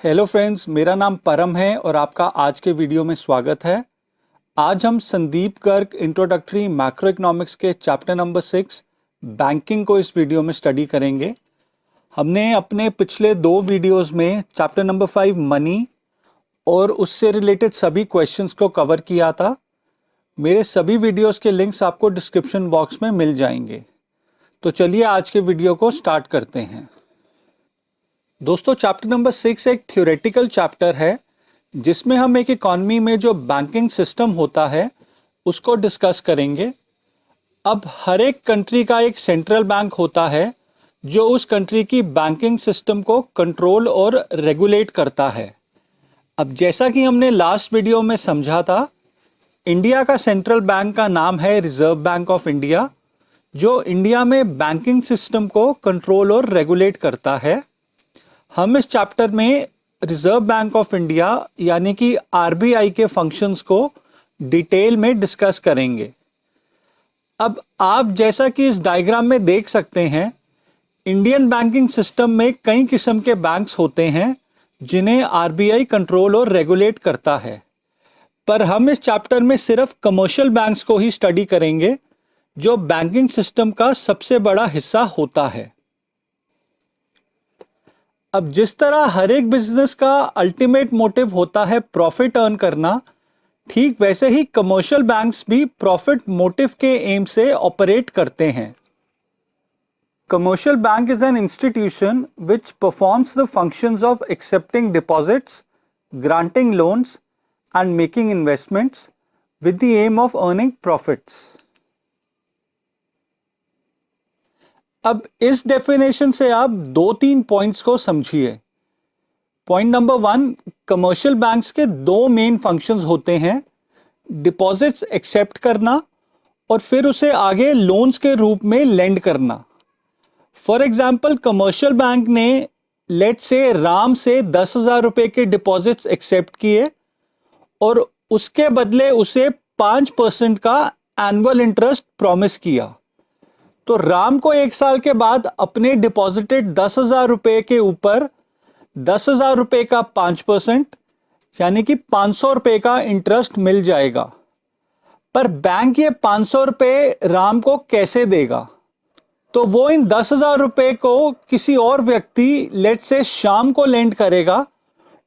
Hello friends, मेरा नाम परम है और आपका आज के वीडियो में स्वागत है। आज हम Sandeep Garg introductory macro economics के चैप्टर नंबर 6 बैंकिंग को इस वीडियो में स्टडी करेंगे। हमने अपने पिछले 2 वीडियोस में चैप्टर नंबर 5 मनी और उससे रिलेटेड सभी क्वेश्चंस को कवर किया था। मेरे सभी वीडियोस के लिंक्स आपको डिस्क्रिप्शन बॉक्स में मिल जाएंगे। तो चलिए आज के वीडियो को स्टार्ट करते हैं। दोस्तों, चैप्टर नंबर 6 एक थ्योरेटिकल चैप्टर है जिसमें हम एक इकॉनमी में जो बैंकिंग सिस्टम होता है उसको डिस्कस करेंगे। अब हर एक कंट्री का एक सेंट्रल बैंक होता है जो उस कंट्री की बैंकिंग सिस्टम को कंट्रोल और रेगुलेट करता है। अब जैसा कि हमने लास्ट वीडियो में समझा था, इंडिया का सेंट्रल बैंक का नाम है रिजर्व बैंक ऑफ इंडिया, जो इंडिया में बैंकिंग सिस्टम को कंट्रोल और रेगुलेट करता है। हम इस चैप्टर में रिजर्व बैंक ऑफ इंडिया यानी कि आरबीआई के फंक्शंस को डिटेल में डिस्कस करेंगे। अब आप जैसा कि इस डायग्राम में देख सकते हैं, इंडियन बैंकिंग सिस्टम में कई किस्म के बैंक्स होते हैं जिन्हें आरबीआई कंट्रोल और रेगुलेट करता है, पर हम इस चैप्टर में सिर्फ कमर्शियल बैंक्स को ही स्टडी करेंगे जो बैंकिंग सिस्टम का सबसे बड़ा हिस्सा होता है। अब जिस तरह हर एक बिजनेस का अल्टीमेट मोटिव होता है प्रॉफिट अर्न करना, ठीक वैसे ही कमर्शियल बैंक्स भी प्रॉफिट मोटिव के एम से ऑपरेट करते हैं। Commercial bank is an institution which performs the functions of accepting deposits, granting loans and making investments with the aim of earning profits. अब इस डेफिनेशन से आप 2-3 पॉइंट्स को समझिए। पॉइंट नंबर 1, कमर्शियल बैंक्स के 2 मेन फंक्शंस होते हैं, deposits accept करना और फिर उसे आगे लोन्स के रूप में लेंड करना। फॉर एग्जांपल, कमर्शियल बैंक ने लेट से राम से 10,000 रुपए के डिपॉजिट्स एक्सेप्ट किए और उसके बदले उसे 5% का एनुअल इंटरेस्ट प्रॉमिस किया। तो राम को 1 साल के बाद अपने डिपॉजिटेड 10,000 रुपए के ऊपर 10,000 रुपए का 5% यानी कि 500 रुपए का इंटरेस्ट मिल जाएगा। पर बैंक ये 500 रुपए राम को कैसे देगा? तो वो इन 10,000 रुपए को किसी और व्यक्ति लेट से श्याम को लेंड करेगा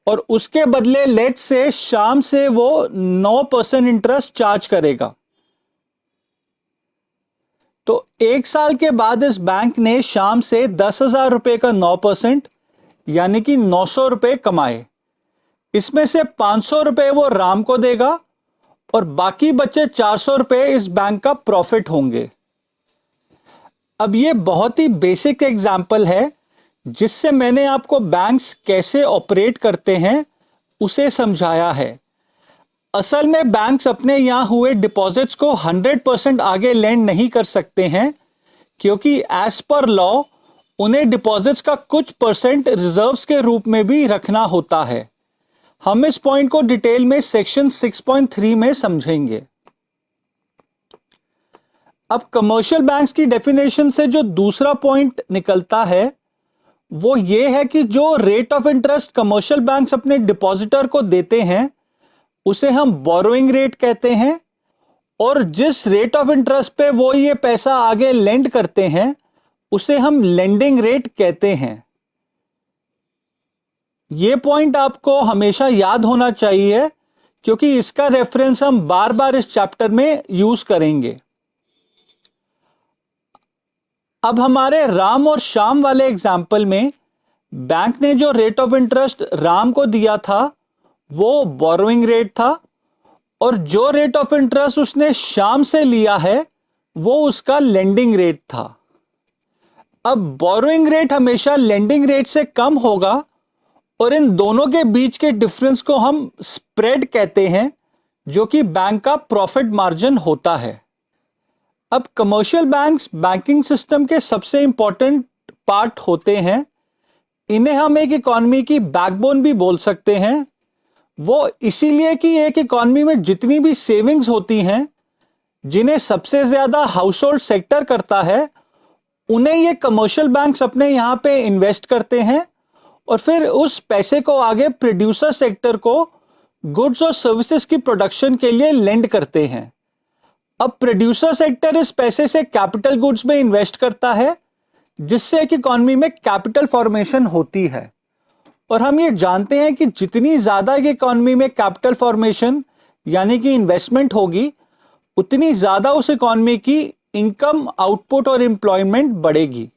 और उसके बदले लेट से श्याम से वो 9% इंटरेस्ट चार्ज करेगा। तो 1 साल के बाद इस बैंक ने शाम से 10,000 रुपए का 9% यानी कि 900 रुपए कमाए। इसमें से 500 रुपए वो राम को देगा और बाकी बचे 400 रुपए इस बैंक का प्रॉफिट होंगे। अब ये बहुत ही बेसिक एग्जाम्पल है जिससे मैंने आपको बैंक्स कैसे ऑपरेट करते हैं उसे समझाया है। असल में बैंक्स अपने यहां हुए डिपॉजिट्स को 100% आगे लेंड नहीं कर सकते हैं, क्योंकि एज पर लॉ उन्हें डिपॉजिट्स का कुछ परसेंट रिजर्व्स के रूप में भी रखना होता है। हम इस पॉइंट को डिटेल में सेक्शन 6.3 में समझेंगे। अब कमर्शियल बैंक्स की डेफिनेशन से जो दूसरा पॉइंट निकलता है वो ये है कि जो rate of interest commercial banks अपने डिपॉजिटर को देते हैं उसे हम बोरोइंग रेट कहते हैं, और जिस रेट ऑफ इंटरेस्ट पे वो ये पैसा आगे लेंड करते हैं उसे हम लेंडिंग रेट कहते हैं। ये पॉइंट आपको हमेशा याद होना चाहिए क्योंकि इसका रेफरेंस हम बार बार इस चैप्टर में यूज करेंगे। अब हमारे राम और श्याम वाले एग्जाम्पल में बैंक ने जो रेट ऑफ इंटरेस्ट राम को दिया था वो बोरोइंग रेट था और जो रेट ऑफ इंटरेस्ट उसने श्याम से लिया है वो उसका लेंडिंग रेट था। अब बोरोइंग रेट हमेशा लेंडिंग रेट से कम होगा और इन दोनों के बीच के डिफरेंस को हम स्प्रेड कहते हैं, जो कि बैंक का प्रॉफिट मार्जिन होता है। अब कमर्शियल बैंक्स बैंकिंग सिस्टम के सबसे इंपॉर्टेंट पार्ट होते हैं। इन्हें हम एक इकॉनमी की बैकबोन भी बोल सकते हैं। वो इसीलिए कि एक इकॉनमी में जितनी भी सेविंग्स होती हैं जिन्हें सबसे ज्यादा हाउस होल्ड सेक्टर करता है, उन्हें ये कमर्शियल बैंक्स अपने यहां पे इन्वेस्ट करते हैं और फिर उस पैसे को आगे प्रोड्यूसर सेक्टर को गुड्स और सर्विसेज की प्रोडक्शन के लिए लेंड करते हैं। अब प्रोड्यूसर सेक्टर इस पैसे से कैपिटल गुड्स में इन्वेस्ट करता है, जिससे एक इकॉनमी में कैपिटल फॉर्मेशन होती है। और हम ये जानते हैं कि जितनी ज्यादा एक इकॉनमी में कैपिटल फॉर्मेशन यानी कि इन्वेस्टमेंट होगी, उतनी ज्यादा उस इकॉनमी की इनकम, आउटपुट और एम्प्लॉयमेंट बढ़ेगी।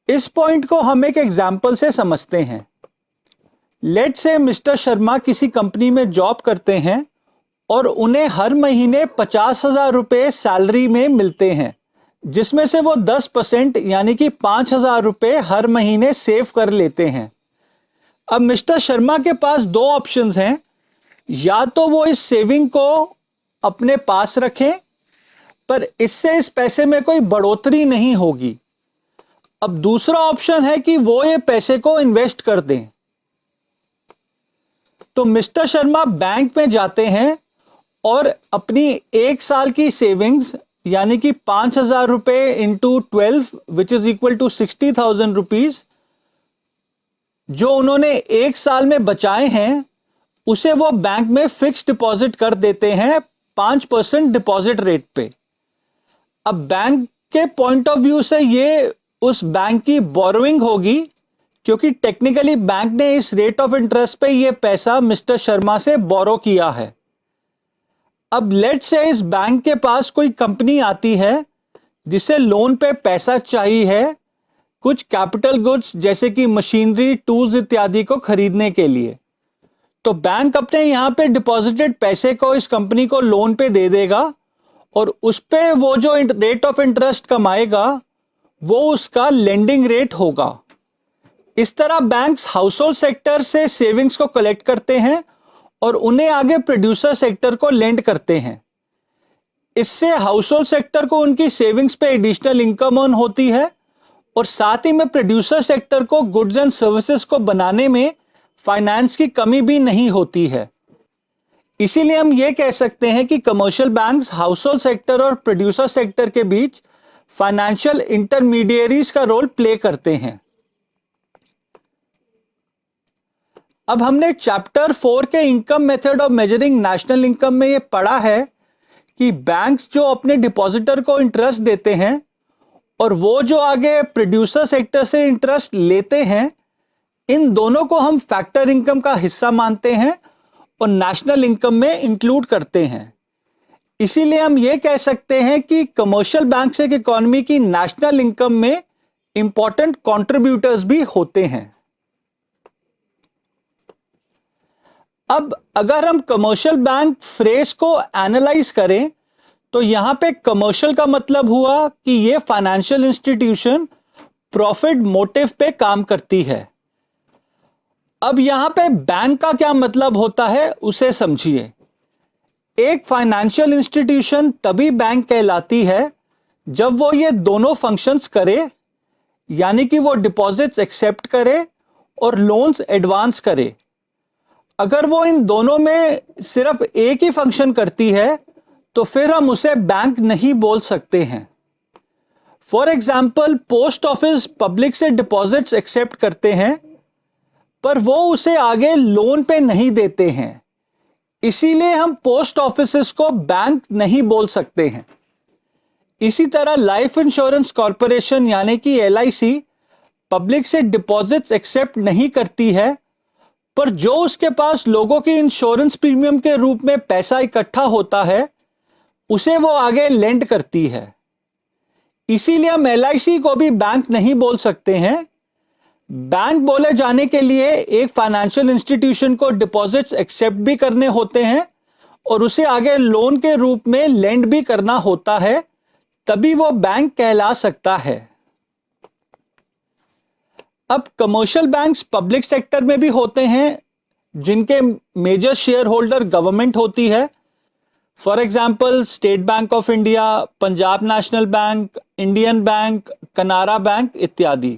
इस पॉइंट को हम एक एग्जाम्पल से समझते हैं। लेट्स से मिस्टर शर्मा किसी कंपनी में जॉब करते हैं और उन्हें हर महीने 50,000 रुपये सैलरी में मिलते हैं, जिसमें से वो 10% यानी कि 5,000 रुपये हर महीने सेव कर लेते हैं। अब मिस्टर शर्मा के पास दो ऑप्शंस हैं, या तो वो इस सेविंग को अपने पास रखें, पर इससे इस पैसे में कोई बढ़ोतरी नहीं होगी। अब दूसरा ऑप्शन है कि वो ये पैसे को इन्वेस्ट कर दें। तो मिस्टर शर्मा बैंक में जाते हैं और अपनी 1 साल की सेविंग्स यानी कि 5,000 रुपये into 12 which is equal to 60,000 rupees, जो उन्होंने 1 साल में बचाए हैं, उसे वो बैंक में फिक्स डिपॉजिट कर देते हैं 5% डिपॉजिट रेट पे। अब बैंक के पॉइंट ऑफ व्यू से ये उस बैंक की बोरोइंग होगी, क्योंकि टेक्निकली बैंक ने इस रेट ऑफ इंटरेस्ट पे ये पैसा मिस्टर शर्मा से बोरो किया है। अब लेट्स से इस बैंक के पास कोई कंपनी आती है जिसे लोन पे पैसा चाहिए है कुछ कैपिटल गुड्स जैसे कि मशीनरी, टूल्स इत्यादि को खरीदने के लिए। तो बैंक अपने यहां पे डिपॉजिटेड पैसे को इस कंपनी को लोन पे दे देगा और उस पे वो जो रेट ऑफ इंटरेस्ट कमाएगा वो उसका लेंडिंग रेट होगा। इस तरह बैंक्स हाउसहोल्ड सेक्टर से सेविंग्स को कलेक्ट करते हैं और उन्हें आगे प्रोड्यूसर सेक्टर को लेंड करते हैं। इससे हाउसहोल्ड सेक्टर को उनकी सेविंग्स पे एडिशनल इनकम अर्न होती है और साथ ही में प्रोड्यूसर सेक्टर को गुड्स एंड सर्विसेज को बनाने में फाइनेंस की कमी भी नहीं होती है। इसीलिए हम ये कह सकते हैं कि कमर्शियल बैंक्स हाउसहोल्ड सेक्टर और प्रोड्यूसर सेक्टर के बीच फाइनेंशियल इंटरमीडिएरीज का रोल प्ले करते हैं। अब हमने चैप्टर 4 के income method of measuring national income में ये पढ़ा है कि बैंक्स जो अपने डिपॉजिटर को इंटरेस्ट देते हैं और वो जो आगे प्रोड्यूसर सेक्टर से इंटरेस्ट लेते हैं, इन दोनों को हम फैक्टर इनकम का हिस्सा मानते हैं और नेशनल इनकम में इंक्लूड करते हैं। इसीलिए हम ये कह सकते हैं कि कमर्शियल बैंक्स एक इकोनॉमी की नेशनल इनकम में इंपॉर्टेंट कंट्रीब्यूटर्स भी होते हैं। अब अगर हम कमर्शियल बैंक फ्रेज को एनालाइज करें तो यहां पे कमर्शियल का मतलब हुआ कि ये फाइनेंशियल इंस्टीट्यूशन प्रॉफिट मोटिव पे काम करती है। अब यहां पे बैंक का क्या मतलब होता है उसे समझिए। एक फाइनेंशियल इंस्टीट्यूशन तभी बैंक कहलाती है जब वो ये दोनों फंक्शंस करे, यानी कि वो डिपॉजिट्स एक्सेप्ट करे और लोन्स एडवांस करे। अगर वो इन दोनों में सिर्फ एक ही फंक्शन करती है तो फिर हम उसे बैंक नहीं बोल सकते हैं। For example, post office public से डिपॉजिट्स एक्सेप्ट करते हैं पर वो उसे आगे लोन पे नहीं देते हैं, इसीलिए हम पोस्ट ऑफिसेस को बैंक नहीं बोल सकते हैं। इसी तरह लाइफ इंश्योरेंस कॉरपोरेशन यानी कि LIC पब्लिक से डिपॉजिट्स एक्सेप्ट नहीं करती है, पर जो उसके पास लोगों की इंश्योरेंस प्रीमियम के रूप में पैसा इकट्ठा होता है उसे वो आगे लेंड करती है। इसीलिए हम LIC को भी बैंक नहीं बोल सकते हैं। बैंक बोले जाने के लिए एक फाइनेंशियल इंस्टीट्यूशन को डिपॉजिट्स एक्सेप्ट भी करने होते हैं और उसे आगे लोन के रूप में लेंड भी करना होता है, तभी वो बैंक कहला सकता है। अब कमर्शियल बैंक्स पब्लिक सेक्टर में भी होते हैं जिनके मेजर शेयर होल्डर गवर्नमेंट होती है। For example, state Bank of India, Punjab national bank, Indian bank, Canara bank इत्यादि।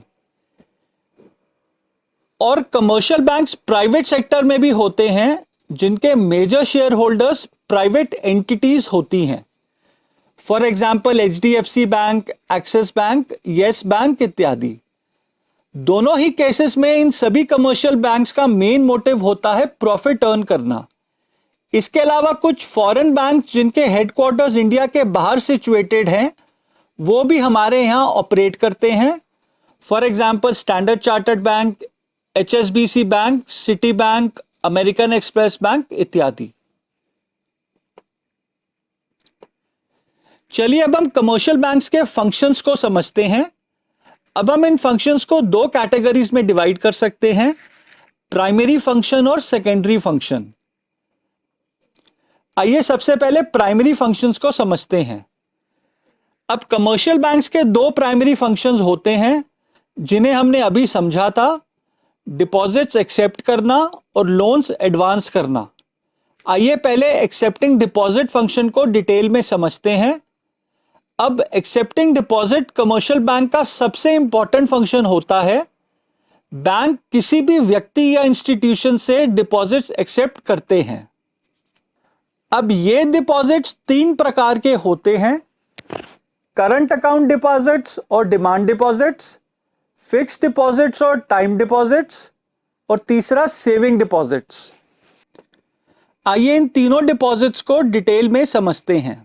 और कमर्शियल बैंक्स प्राइवेट सेक्टर में भी होते हैं जिनके major share holders private entities होती हैं। For example, HDFC bank, Axis bank, Yes bank इत्यादि। दोनों ही केसेस में इन सभी कमर्शियल बैंक्स का मेन मोटिव होता है प्रॉफिट अर्न करना। इसके अलावा कुछ फॉरेन बैंक जिनके हेडक्वार्टर्स इंडिया के बाहर सिचुएटेड हैं, वो भी हमारे यहाँ ऑपरेट करते हैं। For example standard chartered bank, HSBC bank, city bank, American express bank इत्यादि। चलिए अब हम कमर्शियल बैंक्स के फंक्शंस को समझते हैं। अब हम इन फंक्शंस को दो कैटेगरीज में डिवाइड कर सकते हैं, प्राइमरी फंक्शन और सेकेंडरी फंक्शन। आइए सबसे पहले प्राइमरी फंक्शंस को समझते हैं। अब कमर्शियल बैंक्स के दो प्राइमरी फंक्शंस होते हैं जिन्हें हमने अभी समझा था, डिपॉजिट्स एक्सेप्ट करना और लोन्स एडवांस करना। आइए पहले एक्सेप्टिंग डिपॉजिट फंक्शन को डिटेल में समझते हैं। अब एक्सेप्टिंग डिपॉजिट कमर्शियल बैंक का सबसे इंपॉर्टेंट फंक्शन होता है। बैंक किसी भी व्यक्ति या इंस्टीट्यूशन से डिपॉजिट्स एक्सेप्ट करते हैं। अब ये डिपॉजिट्स तीन प्रकार के होते हैं, करंट अकाउंट डिपॉजिट्स और डिमांड डिपॉजिट्स, फिक्स्ड डिपॉजिट्स और टाइम डिपॉजिट्स, और तीसरा सेविंग डिपॉजिट्स। आइए इन तीनों डिपॉजिट्स को डिटेल में समझते हैं।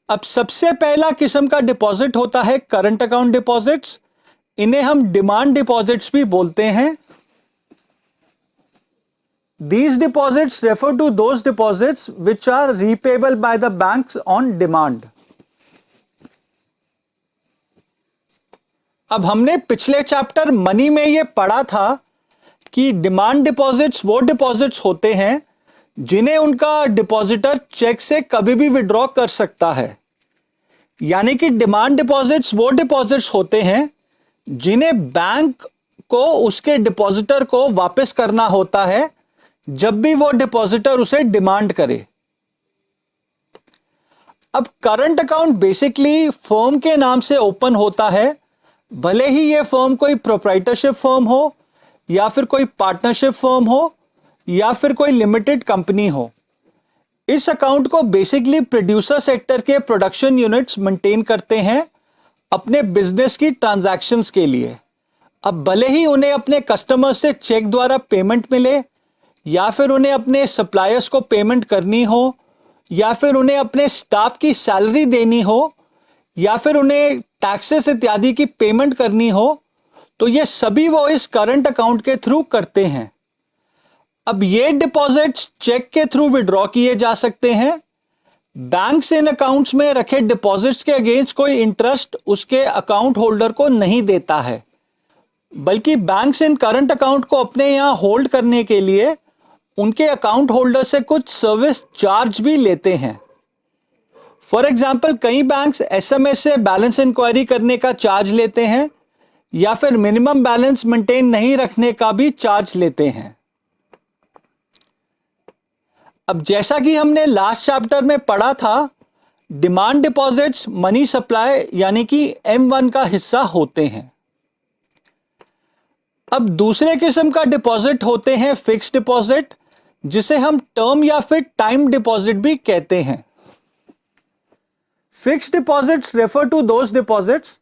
अब सबसे पहला किस्म का डिपॉजिट होता है करंट अकाउंट डिपॉजिट्स। इन्हें हम डिमांड डिपॉजिट्स भी बोलते हैं। These deposits refer to those deposits which are repayable by the banks on demand. अब हमने पिछले चैप्टर मनी में यह पढ़ा था कि डिमांड डिपॉजिट्स वो डिपॉजिट्स होते हैं जिन्हें उनका डिपॉजिटर चेक से कभी भी विड्रॉ कर सकता है। यानी कि डिमांड डिपॉजिट्स वो डिपॉजिट्स होते हैं जिन्हें बैंक को उसके डिपॉजिटर को वापस करना होता है जब भी वो डिपॉजिटर उसे डिमांड करे। अब करंट अकाउंट बेसिकली फर्म के नाम से ओपन होता है, भले ही ये फर्म कोई प्रोप्राइटरशिप फर्म हो या फिर कोई पार्टनरशिप फर्म हो या फिर कोई लिमिटेड कंपनी हो। इस अकाउंट को बेसिकली प्रोड्यूसर सेक्टर के प्रोडक्शन यूनिट्स मेंटेन करते हैं अपने बिजनेस की ट्रांजैक्शंस के लिए। अब भले ही उन्हें अपने कस्टमर से चेक द्वारा पेमेंट मिले या फिर उन्हें अपने सप्लायर्स को पेमेंट करनी हो या फिर उन्हें अपने स्टाफ की सैलरी देनी हो या फिर उन्हें टैक्सेस इत्यादि की पेमेंट करनी हो, तो ये सभी वो इस करंट अकाउंट के थ्रू करते हैं। अब ये डिपॉजिट्स चेक के थ्रू विड्रॉ किए जा सकते हैं। बैंक्स इन अकाउंट्स में रखे डिपॉजिट्स के अगेंस्ट कोई इंटरेस्ट उसके अकाउंट होल्डर को नहीं देता है, बल्कि बैंक्स इन करंट अकाउंट को अपने यहां होल्ड करने के लिए उनके अकाउंट होल्डर से कुछ सर्विस चार्ज भी लेते हैं। फॉर एग्जाम्पल कई बैंक्स SMS से बैलेंस इंक्वायरी करने का चार्ज लेते हैं या फिर मिनिमम बैलेंस मेंटेन नहीं रखने का भी चार्ज लेते हैं। अब जैसा कि हमने लास्ट चैप्टर में पढ़ा था, डिमांड डिपॉजिट्स मनी सप्लाई यानी कि M1 का हिस्सा होते हैं। अब दूसरे किस्म का डिपॉजिट होते हैं फिक्स्ड डिपॉजिट, जिसे हम टर्म या फिर टाइम डिपॉजिट भी कहते हैं। Fixed deposits refer to those deposits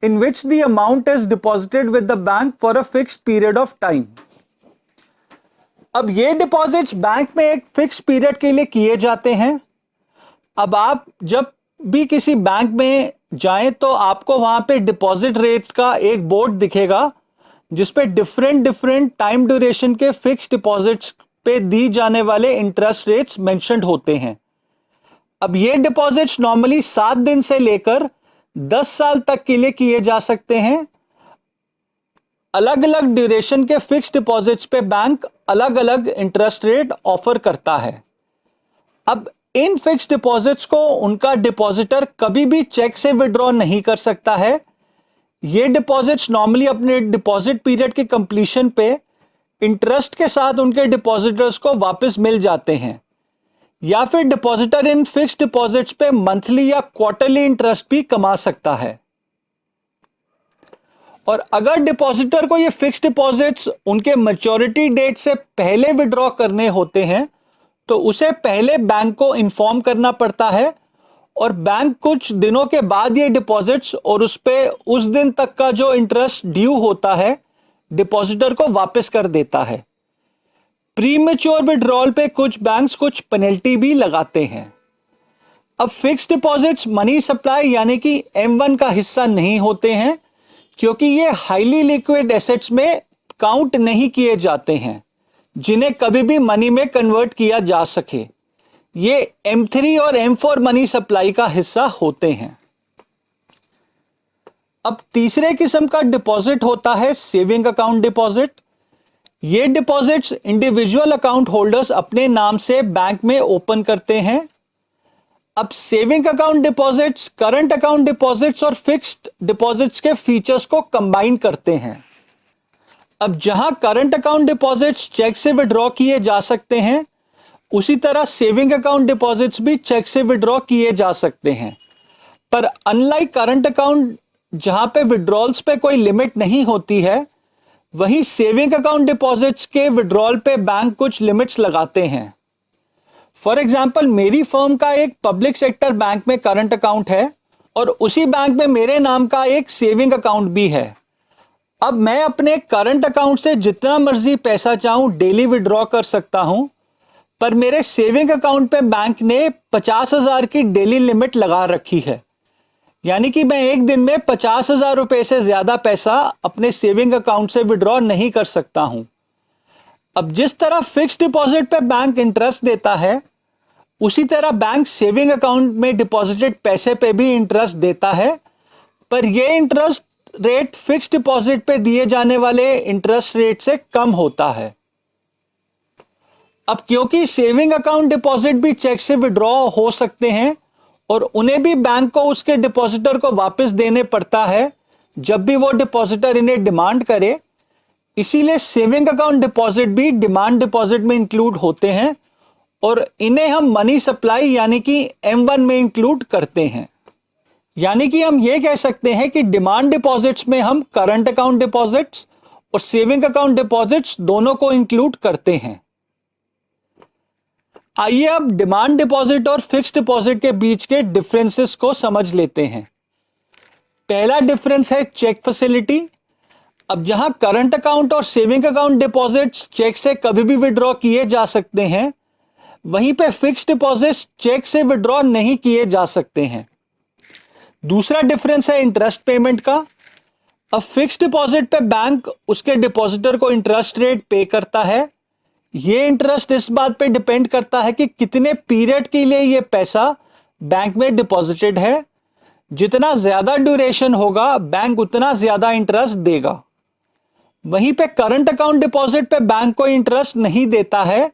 in which the amount is deposited with the bank for a fixed period of time. अब ये डिपॉजिट्स बैंक में एक फिक्स पीरियड के लिए किए जाते हैं। अब आप जब भी किसी बैंक में जाएं तो आपको वहां पे डिपॉजिट रेट का एक बोर्ड दिखेगा जिस पे डिफरेंट टाइम ड्यूरेशन के फिक्स डिपॉजिट्स पे दी जाने वाले इंटरेस्ट रेट्स मेंशन्ड होते हैं। अब ये डिपॉजिट्स नॉर्मली 7 दिन से लेकर 10 साल तक के लिए किए जा सकते हैं। अलग अलग ड्यूरेशन के फिक्स डिपॉजिट्स पे बैंक अलग अलग इंटरेस्ट रेट ऑफर करता है। अब इन फिक्स डिपॉजिट्स को उनका डिपॉजिटर कभी भी चेक से विड्रॉ नहीं कर सकता है। ये डिपॉजिट्स नॉर्मली अपने डिपॉजिट पीरियड के कंप्लीशन पे इंटरेस्ट के साथ उनके डिपॉजिटर्स को वापस मिल जाते हैं, या फिर डिपॉजिटर इन फिक्स डिपॉजिट्स पे मंथली या क्वार्टरली इंटरेस्ट भी कमा सकता है। और अगर डिपॉजिटर को ये फिक्स डिपॉजिट्स उनके मैच्योरिटी डेट से पहले विड्रॉ करने होते हैं तो उसे पहले बैंक को इन्फॉर्म करना पड़ता है और बैंक कुछ दिनों के बाद ये डिपॉजिट्स और उस पे उस दिन तक का जो इंटरेस्ट ड्यू होता है डिपॉजिटर को वापस कर देता है। प्रीमेच्योर विड्रॉल पे कुछ बैंक्स कुछ पेनल्टी भी लगाते हैं। अब फिक्स डिपॉजिट्स मनी सप्लाई यानी कि M1 का हिस्सा नहीं होते हैं, क्योंकि ये हाईली लिक्विड एसेट्स में काउंट नहीं किए जाते हैं जिन्हें कभी भी मनी में कन्वर्ट किया जा सके। ये M3 और M4 मनी सप्लाई का हिस्सा होते हैं। अब तीसरे किस्म का डिपॉजिट होता है सेविंग अकाउंट डिपॉजिट। ये डिपॉजिट्स इंडिविजुअल अकाउंट होल्डर्स अपने नाम से बैंक में ओपन करते हैं। अब saving account deposits current account deposits और फिक्स्ड डिपॉजिट्स के फीचर्स को कंबाइन करते हैं। अब जहां करंट अकाउंट डिपॉजिट्स चेक से विड्रॉ किए जा सकते हैं, उसी तरह सेविंग अकाउंट डिपॉजिट्स भी चेक से विड्रॉ किए जा सकते हैं। पर अनलाइक करंट अकाउंट जहां पे विड्रॉल्स पे कोई लिमिट नहीं होती है, वहीं सेविंग अकाउंट डिपॉजिट्स के विड्रॉल पे बैंक कुछ लिमिट्स लगाते हैं। फॉर एग्जाम्पल, मेरी फर्म का एक पब्लिक सेक्टर बैंक में करंट अकाउंट है और उसी बैंक में मेरे नाम का एक सेविंग अकाउंट भी है। अब मैं अपने करंट अकाउंट से जितना मर्जी पैसा चाहूं डेली विड्रॉ कर सकता हूं, पर मेरे सेविंग अकाउंट पे बैंक ने 50,000 की डेली लिमिट लगा रखी है। यानी कि मैं एक दिन में 50,000 रुपए से ज्यादा पैसा अपने सेविंग अकाउंट से विड्रॉ नहीं कर सकता हूं। अब जिस तरह फिक्स डिपॉजिट पे बैंक इंटरेस्ट देता है, उसी तरह बैंक सेविंग अकाउंट में डिपॉजिटेड पैसे पे भी इंटरेस्ट देता है, पर यह इंटरेस्ट रेट फिक्स डिपॉजिट पे दिए जाने वाले इंटरेस्ट रेट से कम होता है। अब क्योंकि सेविंग अकाउंट डिपॉजिट भी चेक से विड्रॉ हो सकते हैं और उन्हें भी बैंक को उसके डिपॉजिटर को वापस देने पड़ता है जब भी वो डिपॉजिटर इन्हें डिमांड करे, इसीलिए सेविंग अकाउंट डिपॉजिट भी डिमांड डिपॉजिट में इंक्लूड होते हैं और इन्हें हम मनी सप्लाई यानी कि M1 में इंक्लूड करते हैं। यानी कि हम ये कह सकते हैं कि डिमांड डिपॉजिट्स में हम करंट अकाउंट डिपॉजिट्स और सेविंग अकाउंट डिपॉजिट्स दोनों को इंक्लूड करते हैं। आइए अब डिमांड डिपॉजिट और फिक्स्ड डिपॉजिट के बीच के डिफरेंसेस को समझ लेते हैं। पहला डिफरेंस है चेक फैसिलिटी। अब जहां करंट अकाउंट और सेविंग अकाउंट डिपॉजिट्स चेक से कभी भी विड्रॉ किए जा सकते हैं, वहीं पे फिक्स्ड डिपॉजिट्स चेक से विड्रॉ नहीं किए जा सकते हैं। दूसरा डिफरेंस है इंटरेस्ट पेमेंट का। अब फिक्स्ड डिपॉजिट पे बैंक उसके डिपॉजिटर को इंटरेस्ट रेट पे करता है। ये इंटरेस्ट इस बात पे डिपेंड करता है कि कितने पीरियड के लिए ये पैसा बैंक में डिपॉजिटेड है। जितना ज्यादा ड्यूरेशन होगा, बैंक उतना ज्यादा इंटरेस्ट देगा। वहीं पे करंट अकाउंट डिपॉजिट पे बैंक कोई इंटरेस्ट नहीं देता है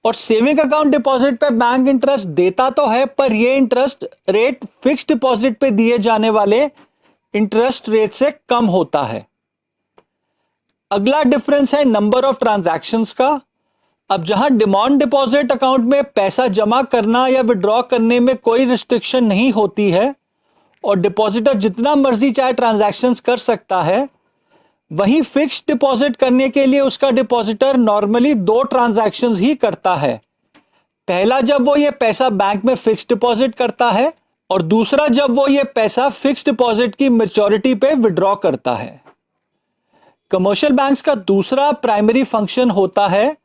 और सेविंग अकाउंट डिपॉजिट पे बैंक इंटरेस्ट देता तो है, पर यह इंटरेस्ट रेट फिक्स्ड डिपॉजिट पे दिए जाने वाले इंटरेस्ट रेट से कम होता है। अगला डिफरेंस है नंबर ऑफ ट्रांजैक्शंस का। अब जहां डिमांड डिपॉजिट अकाउंट में पैसा जमा करना या विड्रॉ करने में कोई रिस्ट्रिक्शन नहीं होती है और डिपॉजिटर जितना मर्जी चाहे ट्रांजैक्शंस कर सकता है, वहीं फिक्स्ड डिपॉजिट करने के लिए उसका डिपॉजिटर नॉर्मली 2 ट्रांजैक्शंस ही करता है। पहला जब वो ये पैसा बैंक में फिक्स्ड डिपॉजिट करता है और दूसरा जब वो ये पैसा फिक्स्ड डिपॉजिट की मैच्योरिटी पे विड्रॉ करता है। कमर्शियल बैंक्स का दूसरा प्राइमरी फंक्शन होता है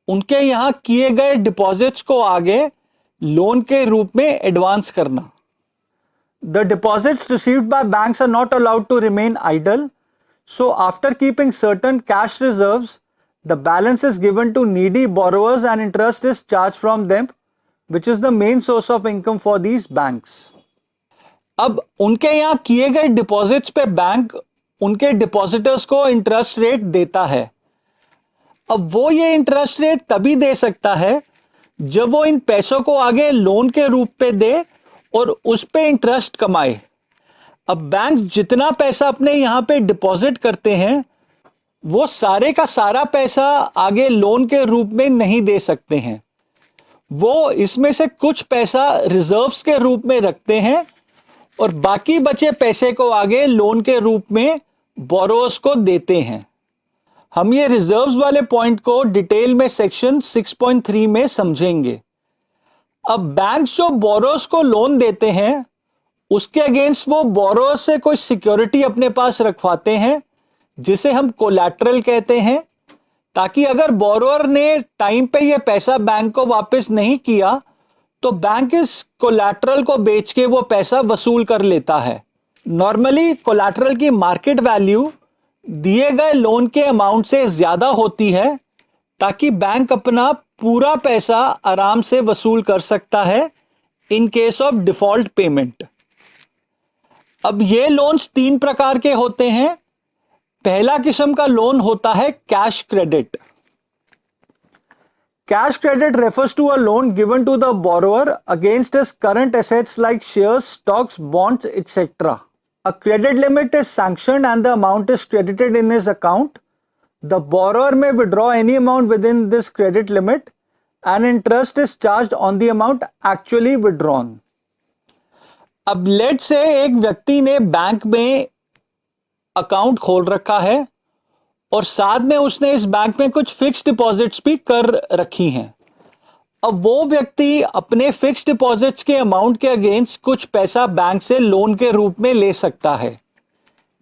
उनके यहां किए गए डिपॉजिट्स को आगे लोन के रूप में एडवांस करना। The deposits received by banks are not allowed to remain idle, so after keeping certain cash reserves, the balance is given to needy borrowers and interest is charged from them, which is the main source of income for these banks. अब उनके यहां किए गए deposits पे bank उनके depositors को interest rate देता है। अब वो ये इंटरेस्ट रेट तभी दे सकता है जब वो इन पैसों को आगे लोन के रूप पे दे और उस पे इंटरेस्ट कमाए। अब बैंक जितना पैसा अपने यहां पे डिपॉजिट करते हैं, वो सारे का सारा पैसा आगे लोन के रूप में नहीं दे सकते हैं। वो इसमें से कुछ पैसा रिजर्व्स के रूप में रखते हैं और बाकी बचे पैसे को आगे लोन के रूप में बोरोअर्स को देते हैं। हम ये रिजर्व्स वाले पॉइंट को डिटेल में सेक्शन 6.3 में समझेंगे। अब बैंक्स जो बोरोस को लोन देते हैं उसके अगेंस्ट वो बोरोस से कोई सिक्योरिटी अपने पास रखवाते हैं जिसे हम कोलैटरल कहते हैं, ताकि अगर बोरोअर ने टाइम पे ये पैसा बैंक को वापस नहीं किया तो बैंक इस कोलैटरल को बेच के वो पैसा वसूल कर लेता है। नॉर्मली कोलैटरल की मार्केट वैल्यू दिए गए लोन के अमाउंट से ज्यादा होती है, ताकि बैंक अपना पूरा पैसा आराम से वसूल कर सकता है in case of default payment. अब ये लोन्स 3 प्रकार के होते हैं। पहला किस्म का लोन होता है cash credit. Cash credit refers to a loan given to the borrower against his current assets like shares, stocks, bonds, etc. A credit limit is sanctioned and the amount is credited in his account. The borrower may withdraw any amount within this credit limit and interest is charged on the amount actually withdrawn. अब late से एक व्यक्ति ने bank में account खोल रखा है और साथ में उसने इस बैंक में कुछ फिक्स डिपॉजिट्स भी कर रखी हैं। अब वो व्यक्ति अपने फिक्स डिपॉजिट्स के अमाउंट के अगेंस्ट कुछ पैसा बैंक से लोन के रूप में ले सकता है।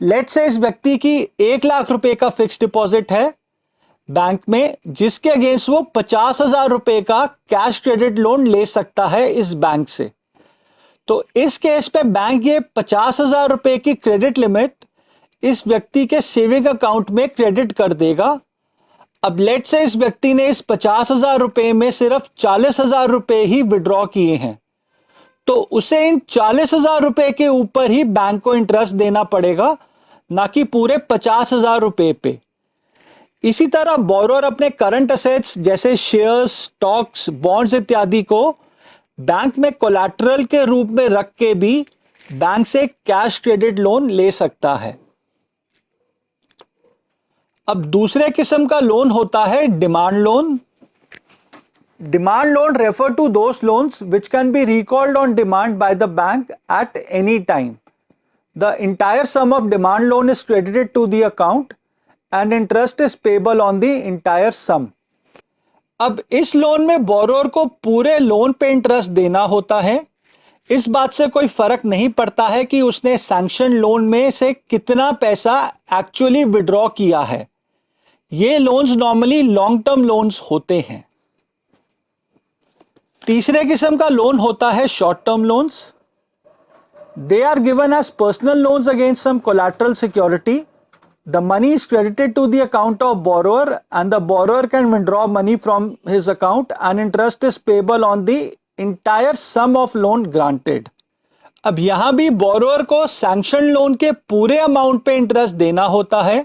लेट्स से इस व्यक्ति की 1 लाख रुपए का फिक्स डिपॉजिट है बैंक में, जिसके अगेंस्ट वो 50,000 रुपए का कैश क्रेडिट लोन ले सकता है इस बैंक से। तो इस केस पे बैंक ये 50,000 रुपए की क्रेडिट लिमिट इस व्यक्ति के सेविंग अकाउंट में क्रेडिट कर देगा। अब लेट से इस व्यक्ति ने इस 50,000 रुपए में सिर्फ 40,000 रुपए ही विड्रॉ किए हैं, तो उसे इन 40,000 रुपए के ऊपर ही बैंक को इंटरेस्ट देना पड़ेगा, ना कि पूरे 50,000 रुपए पे। इसी तरह बोरोअर अपने करंट असेट्स जैसे शेयर्स, स्टॉक्स, बॉन्ड्स इत्यादि को बैंक में कोलैटरल के रूप में रख के भी बैंक से कैश क्रेडिट लोन ले सकता है। अब दूसरे किस्म का लोन होता है demand loan. Demand loan refer to those loans which can be recalled on demand by the bank at any time. The entire sum of demand loan is credited to the account and interest is payable on the entire sum. अब इस loan में borrower को पूरे loan पे interest देना होता है। इस बात से कोई फर्क नहीं पड़ता है कि उसने सैंक्शन लोन में से कितना पैसा एक्चुअली विड्रॉ किया है। ये loans normally long term loans होते हैं। तीसरे किस्म का लोन होता है short term loans. They are given as personal loans against some collateral security. The money is credited to the account of borrower and the borrower can withdraw money from his account and interest is payable on the entire sum of loan granted. अब यहां भी borrower को sanction loan के पूरे amount पे interest देना होता है।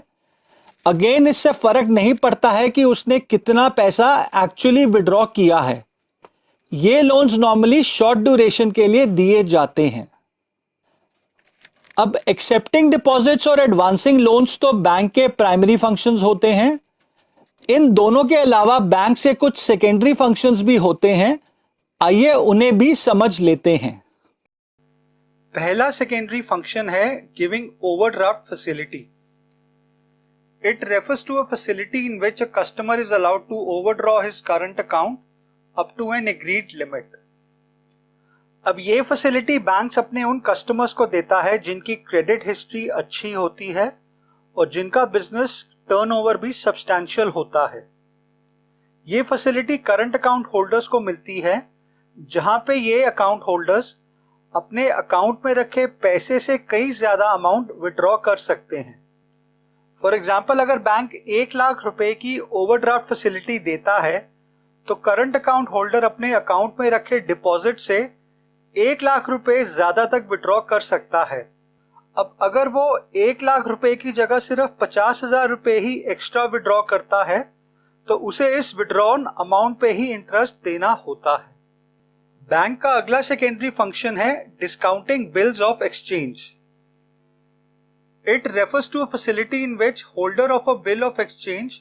अगेन इससे फर्क नहीं पड़ता है कि उसने कितना पैसा एक्चुअली विड्रॉ किया है। ये लोन्स नॉर्मली शॉर्ट ड्यूरेशन के लिए दिए जाते हैं। अब एक्सेप्टिंग डिपॉजिट्स और एडवांसिंग लोन्स तो बैंक के प्राइमरी फंक्शंस होते हैं। इन दोनों के अलावा बैंक से कुछ सेकेंडरी फंक्शंस भी होते हैं। आइए उन्हें भी समझ लेते हैं। पहला सेकेंडरी फंक्शन है giving overdraft facility. It refers to a facility in which a customer is allowed to overdraw his current account up to an agreed limit. अब ये फैसिलिटी बैंक्स अपने उन कस्टमर्स को देता है जिनकी क्रेडिट हिस्ट्री अच्छी होती है और जिनका बिजनेस टर्नओवर भी सब्सटैंशियल होता है। ये फैसिलिटी करंट अकाउंट होल्डर्स को मिलती है, जहां पे ये अकाउंट होल्डर्स अपने अकाउंट में रखे पैसे से कई ज्यादा अमाउंट विड्रॉ कर सकते हैं। फॉर एग्जाम्पल, अगर बैंक 1 लाख रुपए की ओवरड्राफ्ट फैसिलिटी देता है तो करंट अकाउंट होल्डर अपने अकाउंट में रखे डिपॉजिट से 1 लाख रुपए ज्यादा तक विड्रॉ कर सकता है। अब अगर वो 1 लाख रुपए की जगह सिर्फ 50,000 रुपए ही एक्स्ट्रा विड्रॉ करता है तो उसे इस विड्रॉन अमाउंट पे ही इंटरेस्ट देना होता है। बैंक का अगला सेकेंडरी फंक्शन है discounting bills of exchange. It refers to a facility in which holder of a bill of exchange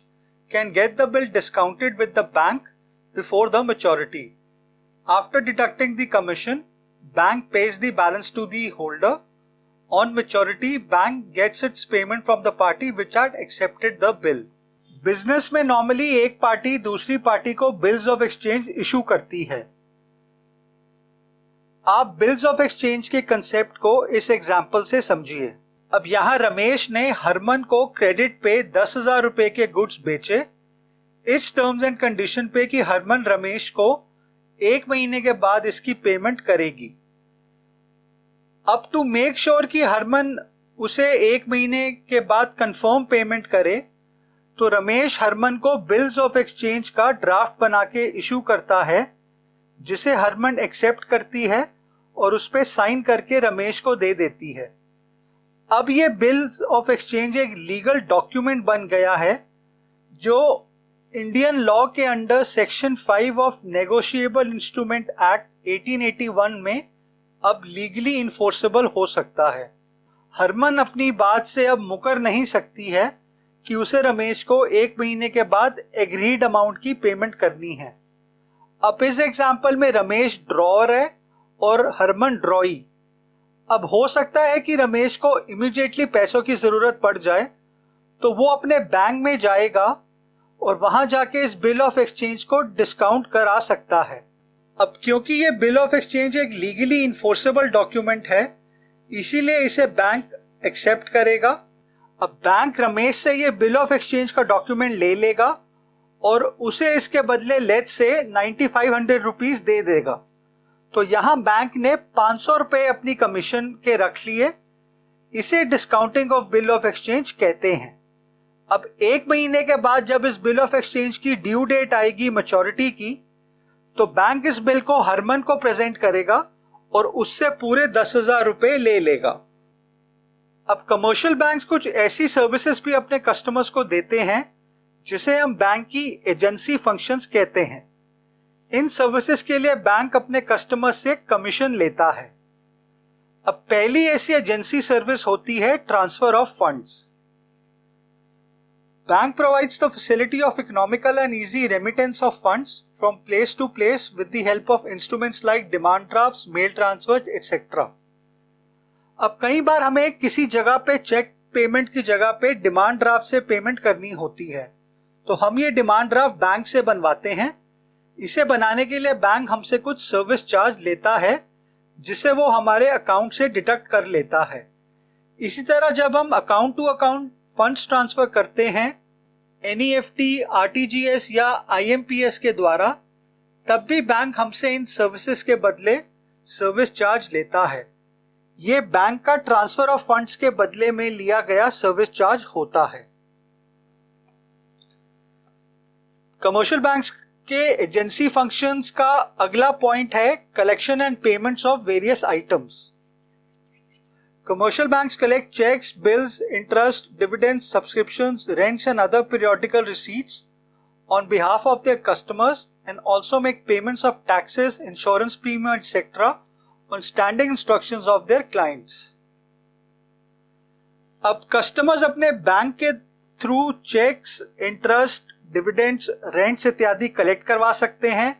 can get the bill discounted with the bank before the maturity. After deducting the commission, bank pays the balance to the holder. On maturity, bank gets its payment from the party which had accepted the bill. Business में normally एक party दूसरी party को bills of exchange issue करती है। आप bills of exchange के concept को इस एग्जाम्पल से समझिए। अब यहाँ रमेश ने हरमन को क्रेडिट पे 10,000 रुपए के गुड्स बेचे, इस टर्म्स एंड कंडीशन पे कि हरमन रमेश को 1 महीने के बाद इसकी पेमेंट करेगी। अब टू मेक श्योर कि हरमन उसे 1 महीने के बाद कंफर्म पेमेंट करे, तो रमेश हरमन को बिल्स ऑफ एक्सचेंज का ड्राफ्ट बना के इशू करता है, जिसे हरमन एक्सेप्ट करती है और उस पे साइन करके रमेश को दे देती है। अब ये बिल्स ऑफ एक्सचेंज एक लीगल डॉक्यूमेंट बन गया है, जो इंडियन लॉ के under section 5 of negotiable instrument act 1881 में अब लीगली इन्फोर्सेबल हो सकता है। हरमन अपनी बात से अब मुकर नहीं सकती है कि उसे रमेश को 1 महीने के बाद एग्रीड अमाउंट की पेमेंट करनी है। अब इस एग्जाम्पल में रमेश ड्रॉअर है और हरमन ड्रॉई। अब हो सकता है कि रमेश को इमीडिएटली पैसों की जरूरत पड़ जाए, तो वो अपने बैंक में जाएगा और वहां जाके इस बिल ऑफ एक्सचेंज को डिस्काउंट करा सकता है। अब क्योंकि ये बिल ऑफ एक्सचेंज एक लीगली इन्फोर्सेबल डॉक्यूमेंट है, इसीलिए इसे बैंक एक्सेप्ट करेगा। अब बैंक रमेश से ये बिल ऑफ एक्सचेंज का डॉक्यूमेंट ले लेगा और उसे इसके बदले लेट से 9500 रुपीज दे देगा। तो यहां बैंक ने 500 रुपए अपनी कमीशन के रख लिए। इसे discounting of bill of exchange कहते हैं। अब 1 महीने के बाद जब इस बिल ऑफ एक्सचेंज की ड्यू डेट आएगी मैच्योरिटी की, तो बैंक इस बिल को हरमन को प्रेजेंट करेगा और उससे पूरे 10,000 रुपए ले लेगा। अब कमर्शियल बैंक्स कुछ ऐसी सर्विसेज भी अपने कस्टमर्स को देते हैं जिसे हम बैंक की एजेंसी फंक्शंस कहते हैं। इन सर्विसेज के लिए बैंक अपने कस्टमर्स से कमीशन लेता है। अब पहली ऐसी एजेंसी सर्विस होती है transfer of funds. Bank provides the facility of economical and easy remittance of funds from place to place with the help of instruments like demand drafts, mail transfers, etc. अब कई बार हमें किसी जगह पे cheque payment की जगह पे demand draft से पेमेंट करनी होती है, तो हम ये डिमांड ड्राफ्ट बैंक से बनवाते हैं। इसे बनाने के लिए बैंक हमसे कुछ सर्विस चार्ज लेता है, जिसे वो हमारे अकाउंट से डिडक्ट कर लेता है। इसी तरह जब हम account to account funds transfer करते हैं NEFT, RTGS या IMPS के द्वारा, तब भी बैंक हमसे इन सर्विसेज के बदले सर्विस चार्ज लेता है। ये बैंक का ट्रांसफर ऑफ फंड्स के बदले में लिया गया सर्विस चार्ज होता है। कमर्शियल बैंक्स के एजेंसी फंक्शंस का अगला पॉइंट है collection and payments of various items. Commercial banks collect checks, bills, interest, dividends, subscriptions, rents and other periodical receipts on behalf of their customers and also make payments of taxes, insurance premium, etc. on standing instructions of their clients. अब customers अपने bank के through cheques, interest, dividends, rents इत्यादि collect करवा सकते हैं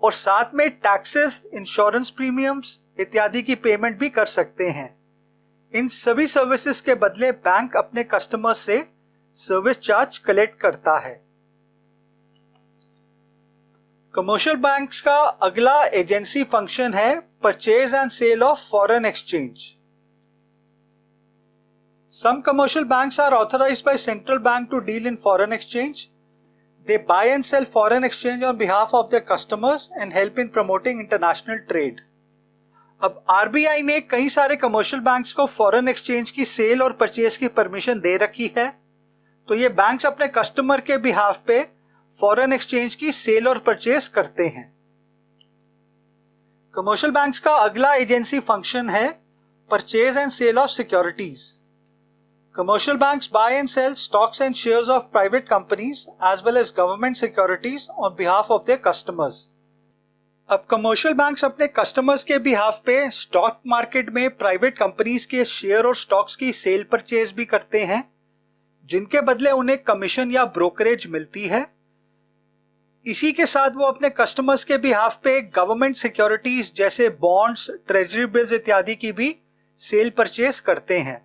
और साथ में टैक्सेस, इंश्योरेंस प्रीमियम्स इत्यादि की पेमेंट भी कर सकते हैं। इन सभी सर्विसेज के बदले बैंक अपने कस्टमर से सर्विस चार्ज कलेक्ट करता है। कमर्शियल बैंक्स का अगला एजेंसी फंक्शन है purchase and sale of foreign exchange. Some commercial banks are authorised by central bank to deal in foreign exchange. They buy and sell foreign exchange on behalf of their customers and help in promoting international trade. अब RBI ने कई सारे commercial banks को foreign exchange की sale और purchase की permission दे रखी है, तो ये बैंक्स अपने कस्टमर के बिहाफ पे फॉरेन एक्सचेंज की सेल और परचेज करते हैं। कमर्शियल बैंक्स का अगला एजेंसी फंक्शन है purchase and sale of securities. Commercial banks buy and sell stocks and shares of private companies as well as government securities on behalf of their customers. अब commercial banks अपने customers के behalf पे stock market में private companies के share और stocks की cell purchase भी करते हैं, जिनके बदले उन्हें कमीशन या ब्रोकरेज मिलती है। इसी के साथ वो अपने कस्टमर्स के बिहाफ पे गवर्नमेंट सिक्योरिटीज जैसे बॉन्ड्स, ट्रेजरी बिल्स इत्यादि की भी सेल परचेज करते हैं।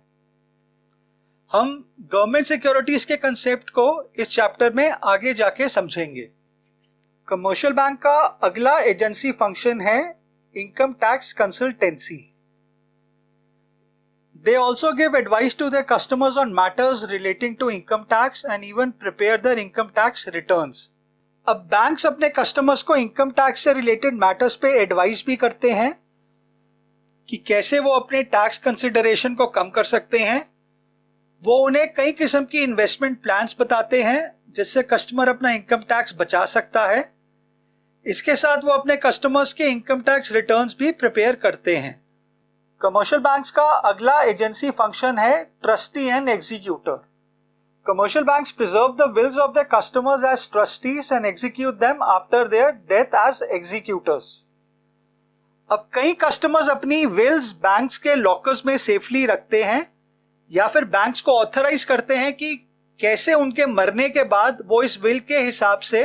हम गवर्नमेंट सिक्योरिटीज के कंसेप्ट को इस चैप्टर में आगे जाके समझेंगे। कमर्शियल बैंक का अगला एजेंसी फंक्शन है income tax consultancy. They also give advice to their customers on matters relating to income tax and even prepare their income tax returns. अब बैंक्स अपने कस्टमर्स को इनकम टैक्स से related matters पे advice भी करते हैं कि कैसे वो अपने टैक्स कंसिडरेशन को कम कर सकते हैं। वो उन्हें कई किस्म की इन्वेस्टमेंट प्लान्स बताते हैं जिससे कस्टमर अपना इनकम टैक्स बचा सकता है। इसके साथ वो अपने कस्टमर्स के इनकम टैक्स रिटर्न्स भी प्रिपेयर करते हैं। कमर्शियल बैंक्स का अगला एजेंसी फंक्शन है trustee and executor. Commercial banks preserve the wills of their customers as trustees and execute them after their death as executors. अब कई कस्टमर्स अपनी विल्स बैंक्स के लॉकर्स में सेफली रखते हैं या फिर बैंक्स को ऑथराइज करते हैं कि कैसे उनके मरने के बाद वो इस विल के हिसाब से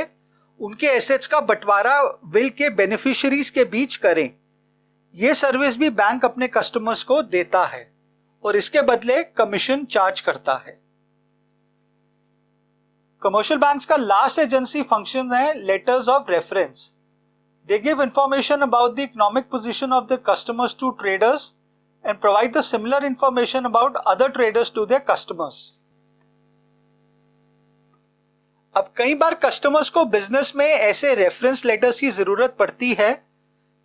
उनके एसेट्स का बंटवारा विल के बेनिफिशियरीज के बीच करें। ये सर्विस भी बैंक अपने कस्टमर्स को देता है और इसके बदले कमीशन चार्ज करता है। कमर्शियल बैंक्स का लास्ट एजेंसी फंक्शन है letters of reference. They give information about the economic position of the customers to traders and provide the similar information about other traders to their customers. अब कई बार customers को business में ऐसे reference letters की जरूरत पड़ती है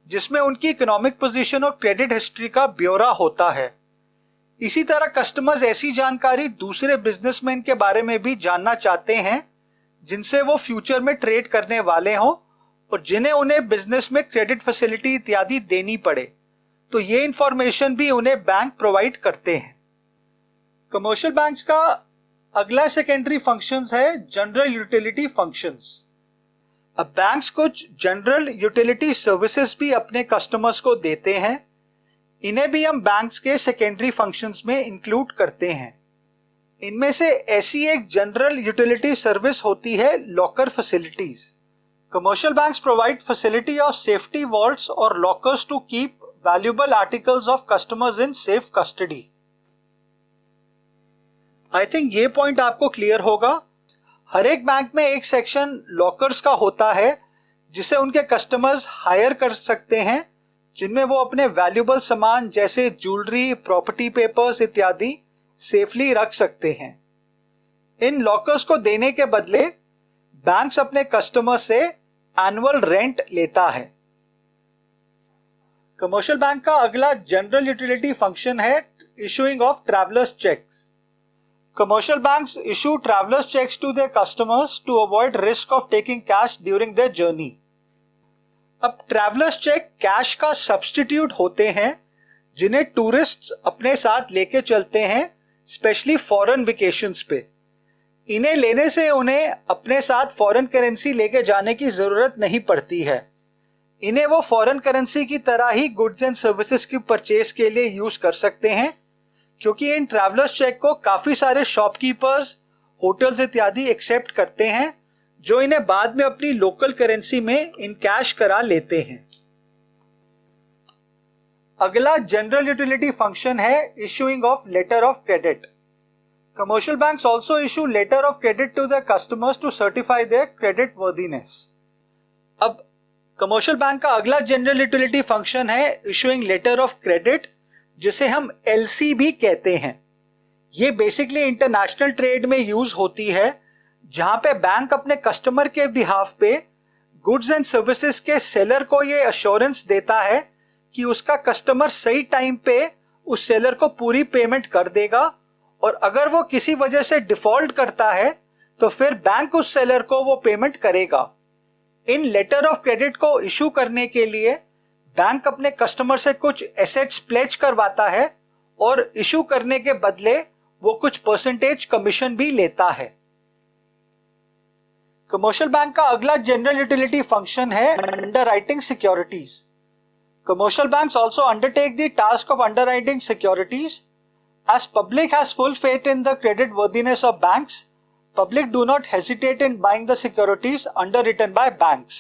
जिसमें उनकी इकोनॉमिक पोजीशन और क्रेडिट हिस्ट्री का ब्यौरा होता है। इसी तरह कस्टमर्स ऐसी जानकारी दूसरे बिजनेसमैन के बारे में भी जानना चाहते हैं जिनसे वो फ्यूचर में ट्रेड करने वाले हों और जिन्हें उन्हें बिजनेस में क्रेडिट फैसिलिटी इत्यादि देनी पड़े, तो ये इंफॉर्मेशन भी उन्हें बैंक प्रोवाइड करते हैं। कमर्शियल बैंक्स का अगला सेकेंडरी फंक्शंस है जनरल यूटिलिटी फंक्शंस। अब बैंक्स कुछ जनरल यूटिलिटी सर्विसेज भी अपने कस्टमर्स को देते हैं। इन्हें भी हम बैंक्स के सेकेंडरी फंक्शंस में इंक्लूड करते हैं। इनमें से ऐसी एक जनरल यूटिलिटी सर्विस होती है locker facilities. Commercial banks provide facility of safety vaults और lockers to keep valuable articles of customers in safe custody. I think ये पॉइंट आपको क्लियर होगा। हर एक बैंक में एक सेक्शन लॉकर्स का होता है जिसे उनके कस्टमर्स हायर कर सकते हैं, जिनमें वो अपने वैल्यूएबल सामान जैसे ज्वेलरी, प्रॉपर्टी पेपर्स इत्यादि सेफली रख सकते हैं। इन लॉकर्स को देने के बदले बैंक्स अपने कस्टमर से एनुअल रेंट लेता है। कमर्शियल बैंक का अगला जनरल यूटिलिटी फंक्शन है issuing of travellers cheques. Commercial banks issue travellers cheques to their customers to avoid risk of taking cash during their journey. अब ट्रैवलर्स चेक कैश का substitute होते हैं जिन्हें टूरिस्ट्स अपने साथ लेके चलते हैं, स्पेशली फॉरेन वेकेशंस पे। इन्हें लेने से उन्हें अपने साथ फॉरेन करेंसी लेके जाने की जरूरत नहीं पड़ती है। इन्हें वो फॉरेन करेंसी की तरह ही गुड्स एंड सर्विसेज की परचेज के लिए यूज कर सकते हैं, क्योंकि इन ट्रैवलर्स चेक को काफी सारे शॉपकीपर्स, होटल्स इत्यादि एक्सेप्ट करते हैं, जो इन्हें बाद में अपनी लोकल करेंसी में इन कैश करा लेते हैं। अगला जनरल यूटिलिटी फंक्शन है issuing of letter of credit. Commercial banks also issue letter of credit to their customers to certify their credit worthiness. अब कमर्शियल बैंक का अगला जनरल यूटिलिटी फंक्शन है इशूइंग लेटर ऑफ क्रेडिट, जिसे हम LC भी कहते हैं। ये बेसिकली इंटरनेशनल ट्रेड में यूज होती है, जहां पे बैंक अपने कस्टमर के बिहाफ पे गुड्स एंड सर्विसेज के सेलर को ये अश्योरेंस देता है कि उसका कस्टमर सही टाइम पे उस सेलर को पूरी पेमेंट कर देगा, और अगर वो किसी वजह से डिफॉल्ट करता है तो फिर बैंक उस सेलर को वो पेमेंट करेगा। इन लेटर ऑफ क्रेडिट को इशू करने के लिए बैंक अपने कस्टमर से कुछ एसेट्स प्लेज करवाता है और इशू करने के बदले वो कुछ परसेंटेज कमीशन भी लेता है। कमर्शियल बैंक का अगला जनरल यूटिलिटी फंक्शन है underwriting securities. Commercial banks also undertake the task of underwriting securities. As public has full faith in the credit worthiness of banks, public do not hesitate in buying the securities underwritten by banks.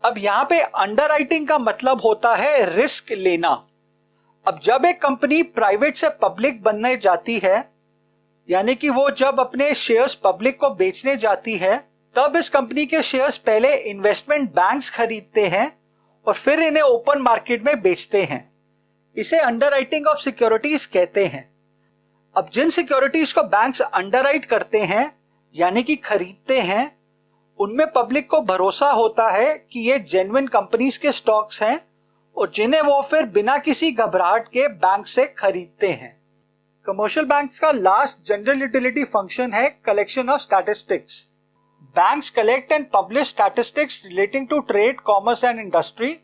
अब यहाँ पे underwriting का मतलब होता है risk लेना। अब जब एक कंपनी प्राइवेट से पब्लिक बनने जाती है, यानी कि वो जब अपने शेयर्स पब्लिक को बेचने जाती है, तब इस कंपनी के शेयर्स पहले इन्वेस्टमेंट बैंक्स खरीदते हैं और फिर इन्हें ओपन मार्केट में बेचते हैं। इसे अंडरराइटिंग ऑफ सिक्योरिटीज कहते हैं। अब जिन सिक्योरिटीज को बैंक्स अंडरराइट करते हैं यानी कि खरीदते हैं, उनमें पब्लिक को भरोसा होता है कि ये जेन्युइन कंपनीज के स्टॉक्स हैं और जिन्हें वो फिर बिना किसी घबराहट के बैंक से खरीदते हैं। कमर्शियल बैंक्स का लास्ट जनरल यूटिलिटी फंक्शन है collection of statistics. Banks collect and publish statistics relating to trade, commerce and industry,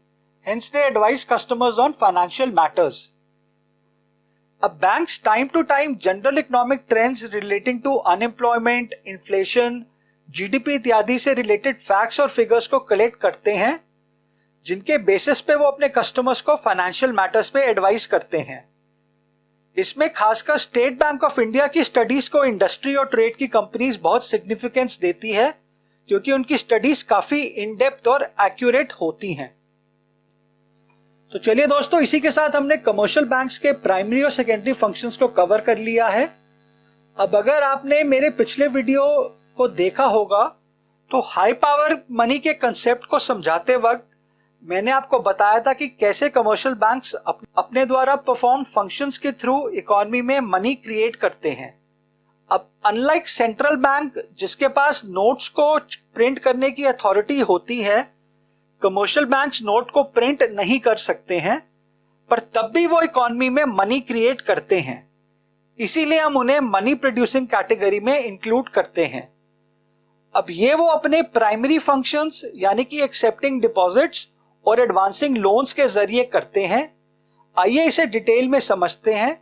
hence they advise customers on financial matters. अब banks time to time general economic trends relating to unemployment, inflation, GDP इत्यादि से related facts और figures को collect करते हैं, जिनके basis पे वो अपने कस्टमर्स को फाइनेंशियल मैटर्स पे एडवाइस करते हैं। इसमें खासकर स्टेट बैंक ऑफ इंडिया की स्टडीज को इंडस्ट्री और ट्रेड की कंपनीज बहुत सिग्निफिकेंस देती है, क्योंकि उनकी स्टडीज काफी इन डेप्थ और एक्यूरेट होती हैं। तो चलिए दोस्तों, इसी के साथ हमने कमर्शियल बैंक्स के प्राइमरी और सेकेंडरी फंक्शंस को कवर कर लिया है। अब अगर आपने मेरे पिछले वीडियो को देखा होगा तो हाई पावर मनी के कंसेप्ट को समझाते वक्त मैंने आपको बताया था कि कैसे कमर्शियल बैंक्स अपने द्वारा परफॉर्म फंक्शंस के थ्रू इकोनॉमी में मनी क्रिएट करते हैं। अब अनलाइक सेंट्रल बैंक जिसके पास नोट्स को प्रिंट करने की अथॉरिटी होती है, कमर्शियल बैंक्स नोट को प्रिंट नहीं कर सकते हैं, पर तब भी वो इकोनॉमी में मनी क्रिएट करते हैं। इसीलिए हम उन्हें मनी प्रोड्यूसिंग कैटेगरी में इंक्लूड करते हैं। अब ये वो अपने प्राइमरी फंक्शंस यानी कि एक्सेप्टिंग डिपॉजिट्स और एडवांसिंग लोन्स के जरिए करते हैं। आइए इसे डिटेल में समझते हैं।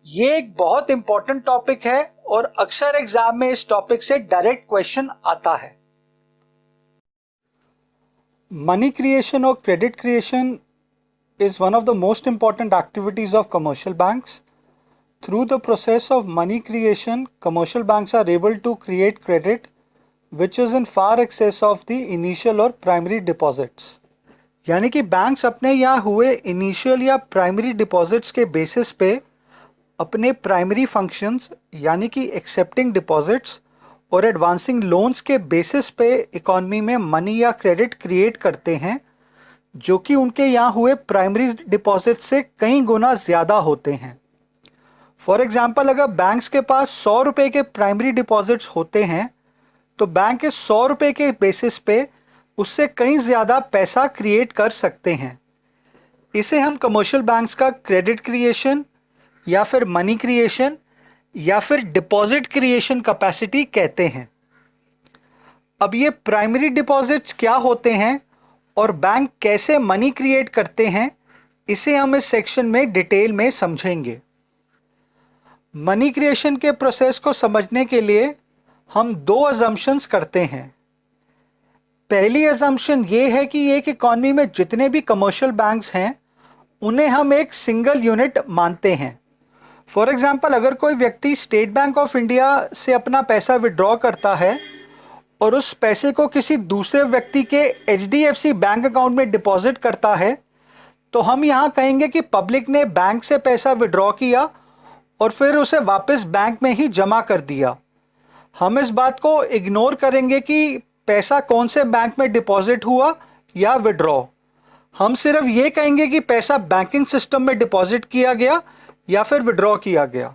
ये एक बहुत इंपॉर्टेंट टॉपिक है और अक्सर एग्जाम में इस टॉपिक से डायरेक्ट क्वेश्चन आता है। Money creation or credit creation is one of the most important activities of commercial banks. Through the process of money creation, commercial banks are able to create credit which is in far excess of the initial or primary deposits. यानी कि banks अपने यहाँ हुए initial या primary deposits के basis पे अपने primary functions यानी कि एक्सेप्टिंग डिपॉजिट्स और एडवांसिंग लोन्स के बेसिस पे इकोनॉमी में मनी या क्रेडिट क्रिएट करते हैं, जो कि उनके यहाँ हुए प्राइमरी डिपॉजिट से कई गुना ज़्यादा होते हैं। फॉर एग्जांपल, अगर बैंक्स के पास 100 रुपये के प्राइमरी डिपॉजिट्स होते हैं तो बैंक के 100 रुपये के बेसिस पे उससे कहीं ज़्यादा पैसा क्रिएट कर सकते हैं। इसे हम कमर्शियल बैंक्स का क्रेडिट क्रिएशन या फिर मनी क्रिएशन या फिर डिपॉजिट क्रिएशन कैपेसिटी कहते हैं। अब ये प्राइमरी डिपॉजिट्स क्या होते हैं और बैंक कैसे मनी क्रिएट करते हैं, इसे हम इस सेक्शन में डिटेल में समझेंगे। मनी क्रिएशन के प्रोसेस को समझने के लिए हम दो अजम्पशंस करते हैं। पहली अजम्पशन ये है कि एक इकॉनमी में जितने भी कमर्शियल बैंक्स हैं उन्हें हम एक सिंगल यूनिट मानते हैं। फॉर एग्जाम्पल, अगर कोई व्यक्ति स्टेट बैंक ऑफ इंडिया से अपना पैसा विड्रॉ करता है और उस पैसे को किसी दूसरे व्यक्ति के HDFC बैंक अकाउंट में डिपॉजिट करता है, तो हम यहाँ कहेंगे कि पब्लिक ने बैंक से पैसा विड्रॉ किया और फिर उसे वापस बैंक में ही जमा कर दिया। हम इस बात को इग्नोर करेंगे कि पैसा कौन से बैंक में डिपॉजिट हुआ या विड्रॉ। हम सिर्फ ये कहेंगे कि पैसा बैंकिंग सिस्टम में डिपॉजिट किया गया या फिर विड्रॉ किया गया।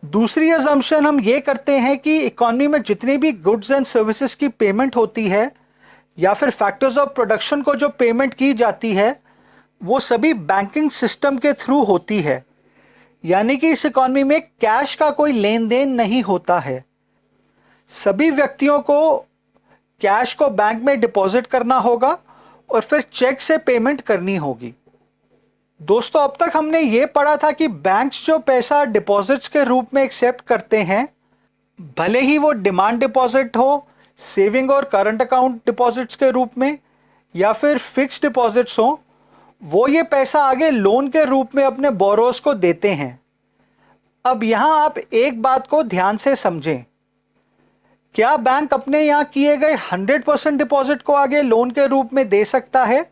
दूसरी अजम्पशन हम ये करते हैं कि इकॉनमी में जितनी भी गुड्स एंड सर्विसेज की पेमेंट होती है या फिर फैक्टर्स ऑफ प्रोडक्शन को जो पेमेंट की जाती है वो सभी बैंकिंग सिस्टम के थ्रू होती है, यानी कि इस इकॉनमी में कैश का कोई लेन देन नहीं होता है। सभी व्यक्तियों को कैश को बैंक में डिपॉजिट करना होगा और फिर चेक से पेमेंट करनी होगी। दोस्तों, अब तक हमने ये पढ़ा था कि बैंक्स जो पैसा डिपॉजिट्स के रूप में एक्सेप्ट करते हैं, भले ही वो डिमांड डिपॉजिट हो, सेविंग और करंट अकाउंट डिपॉजिट्स के रूप में या फिर फिक्स्ड डिपॉजिट्स हो, वो ये पैसा आगे लोन के रूप में अपने बोरोस को देते हैं। अब यहाँ आप एक बात को ध्यान से समझें, क्या बैंक अपने यहाँ किए गए 100% डिपॉजिट को आगे लोन के रूप में दे सकता है?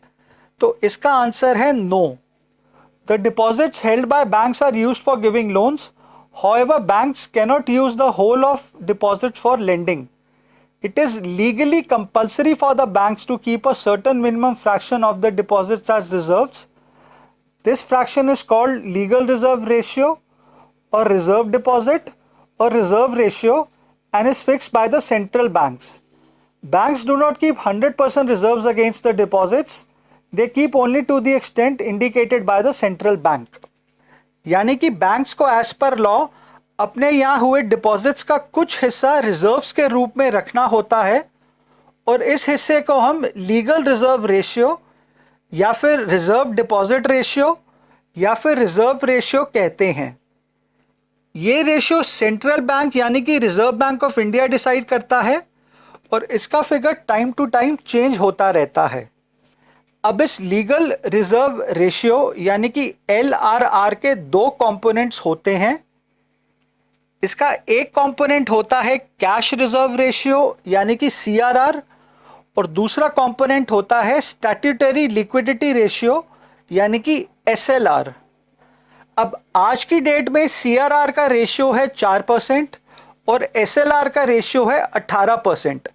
तो इसका आंसर है no. The deposits held by banks are used for giving loans. However, banks cannot use the whole of deposits for lending. it is legally compulsory for the banks to keep a certain minimum fraction of the deposits as reserves. This fraction is called legal reserve ratio or reserve deposit or reserve ratio and is fixed by the central banks. Banks do not keep 100% reserves against the deposits. They keep only to the extent indicated by the central bank. यानी कि banks को as per law अपने यहाँ हुए deposits का कुछ हिस्सा reserves के रूप में रखना होता है और इस हिस्से को हम लीगल रिजर्व रेशियो या फिर रिजर्व डिपॉजिट रेशियो या फिर रिजर्व रेशियो कहते हैं। ये रेशियो सेंट्रल बैंक यानी कि reserve bank of India decide करता है और इसका figure time to time change होता रहता है। अब इस लीगल रिजर्व रेशियो यानी कि LRR के दो कंपोनेंट्स होते हैं। इसका एक कंपोनेंट होता है कैश रिजर्व रेशियो यानी कि CRR और दूसरा कंपोनेंट होता है स्टैट्यूटरी लिक्विडिटी रेशियो यानी कि SLR। अब आज की डेट में CRR का रेशियो है 4% और SLR का रेशियो है 18%,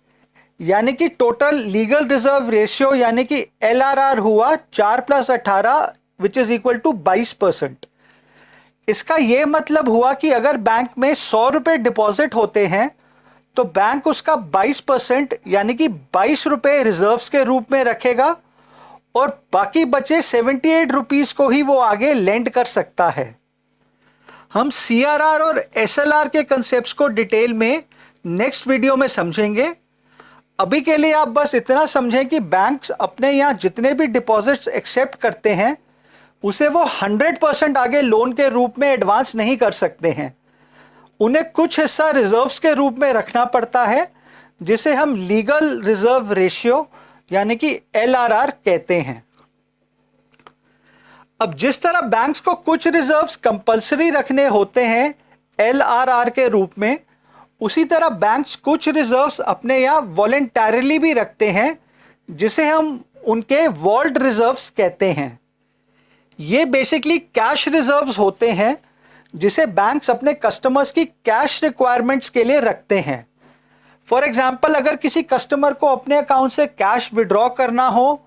यानी कि टोटल लीगल रिजर्व रेशियो यानी कि LRR हुआ 4 + 18 विच इज इक्वल टू 22%। इसका यह मतलब हुआ कि अगर बैंक में 100 रुपये डिपॉजिट होते हैं तो बैंक उसका 22% यानी कि 22 रुपये रिजर्व्स के रूप में रखेगा और बाकी बचे 78 रुपीस को ही वो आगे लेंड कर सकता है। हम CRR और SLR के कंसेप्ट्स को डिटेल में नेक्स्ट वीडियो में समझेंगे। अभी के लिए आप बस इतना समझें कि बैंक्स अपने यहाँ जितने भी डिपॉजिट्स एक्सेप्ट करते हैं उसे वो 100% आगे लोन के रूप में एडवांस नहीं कर सकते हैं। उन्हें कुछ हिस्सा रिजर्व्स के रूप में रखना पड़ता है जिसे हम लीगल रिजर्व रेशियो यानी कि LRR कहते हैं। अब जिस तरह बैंक्स को कुछ रिजर्व्स कंपल्सरी रखने होते हैं LRR के रूप में, उसी तरह बैंक्स कुछ रिजर्व्स अपने यहाँ वॉलेंटरली भी रखते हैं जिसे हम उनके वॉल्ट रिजर्व्स कहते हैं। ये बेसिकली कैश रिजर्व्स होते हैं जिसे बैंक्स अपने कस्टमर्स की कैश रिक्वायरमेंट्स के लिए रखते हैं। फॉर एग्जांपल, अगर किसी कस्टमर को अपने अकाउंट से कैश विड्रॉ करना हो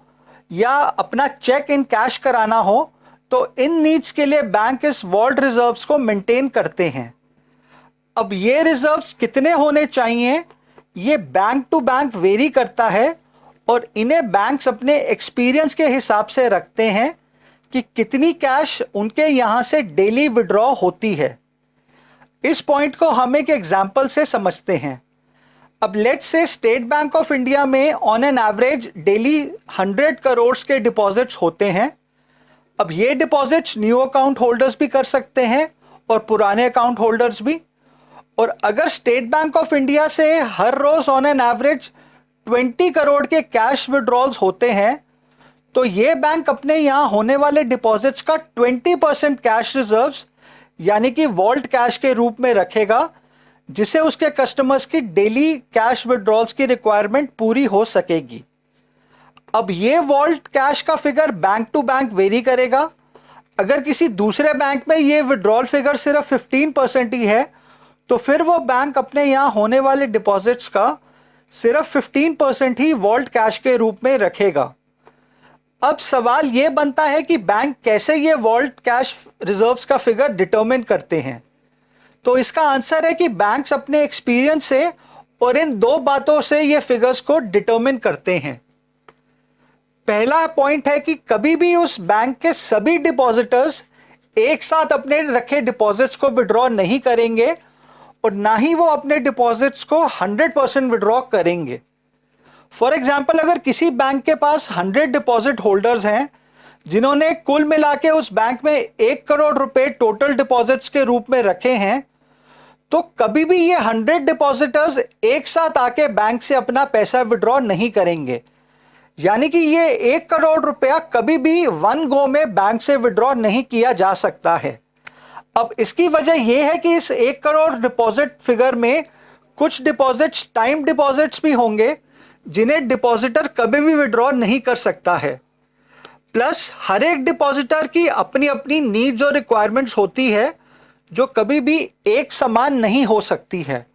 या अपना चेक इन कैश कराना हो तो इन नीड्स के लिए बैंक इस वॉल्ट रिजर्व्स को मेंटेन करते हैं। अब ये रिजर्व्स कितने होने चाहिए ये बैंक टू बैंक वेरी करता है और इन्हें बैंक्स अपने एक्सपीरियंस के हिसाब से रखते हैं कि कितनी कैश उनके यहाँ से डेली विड्रॉ होती है। इस पॉइंट को हम एक एग्जाम्पल से समझते हैं। अब let's say State Bank of India में on an average daily 100 crore के डिपॉजिट्स होते हैं। अब ये डिपॉजिट्स न्यू अकाउंट होल्डर्स भी कर सकते हैं और पुराने अकाउंट होल्डर्स भी। और अगर स्टेट बैंक ऑफ इंडिया से हर रोज ऑन एन एवरेज 20 करोड़ के कैश विड्रॉल्स होते हैं तो ये बैंक अपने यहाँ होने वाले डिपॉजिट्स का 20% कैश रिजर्व्स यानी कि वॉल्ट कैश के रूप में रखेगा जिससे उसके कस्टमर्स की डेली कैश विड्रॉल्स की रिक्वायरमेंट पूरी हो सकेगी। अब ये वॉल्ट कैश का figure bank to bank vary करेगा। अगर किसी दूसरे बैंक में ये विड्रॉल फिगर सिर्फ 15% ही है तो फिर वो बैंक अपने यहाँ होने वाले डिपॉजिट्स का सिर्फ 15% ही वॉल्ट कैश के रूप में रखेगा। अब सवाल ये बनता है कि बैंक कैसे ये वॉल्ट कैश रिजर्व्स का फिगर डिटरमिन करते हैं। तो इसका आंसर है कि बैंक्स अपने एक्सपीरियंस से और इन दो बातों से ये फिगर्स को डिटरमिन करते हैं। पहला पॉइंट है कि कभी भी उस बैंक के सभी डिपॉजिटर्स एक साथ अपने रखे डिपॉजिट्स को विड्रॉ नहीं करेंगे और ना ही वो अपने डिपॉजिट्स को 100% विड्रॉ करेंगे। फॉर एग्जाम्पल, अगर किसी बैंक के पास 100 डिपॉजिट होल्डर्स हैं जिन्होंने कुल मिला के उस बैंक में 1 करोड़ रुपए टोटल डिपॉजिट्स के रूप में रखे हैं तो कभी भी ये 100 डिपॉजिटर्स एक साथ आके बैंक से अपना पैसा विड्रॉ नहीं करेंगे। यानी कि ये 1 करोड़ रुपया कभी भी वन गो में बैंक से विड्रॉ नहीं किया जा सकता है। अब इसकी वजह यह है कि इस 1 करोड़ डिपॉजिट फिगर में कुछ डिपॉजिट्स टाइम डिपॉजिट्स भी होंगे जिन्हें डिपॉजिटर कभी भी विड्रॉ नहीं कर सकता है। प्लस हर एक डिपॉजिटर की अपनी अपनी नीड्स और रिक्वायरमेंट्स होती है जो कभी भी एक समान नहीं हो सकती है।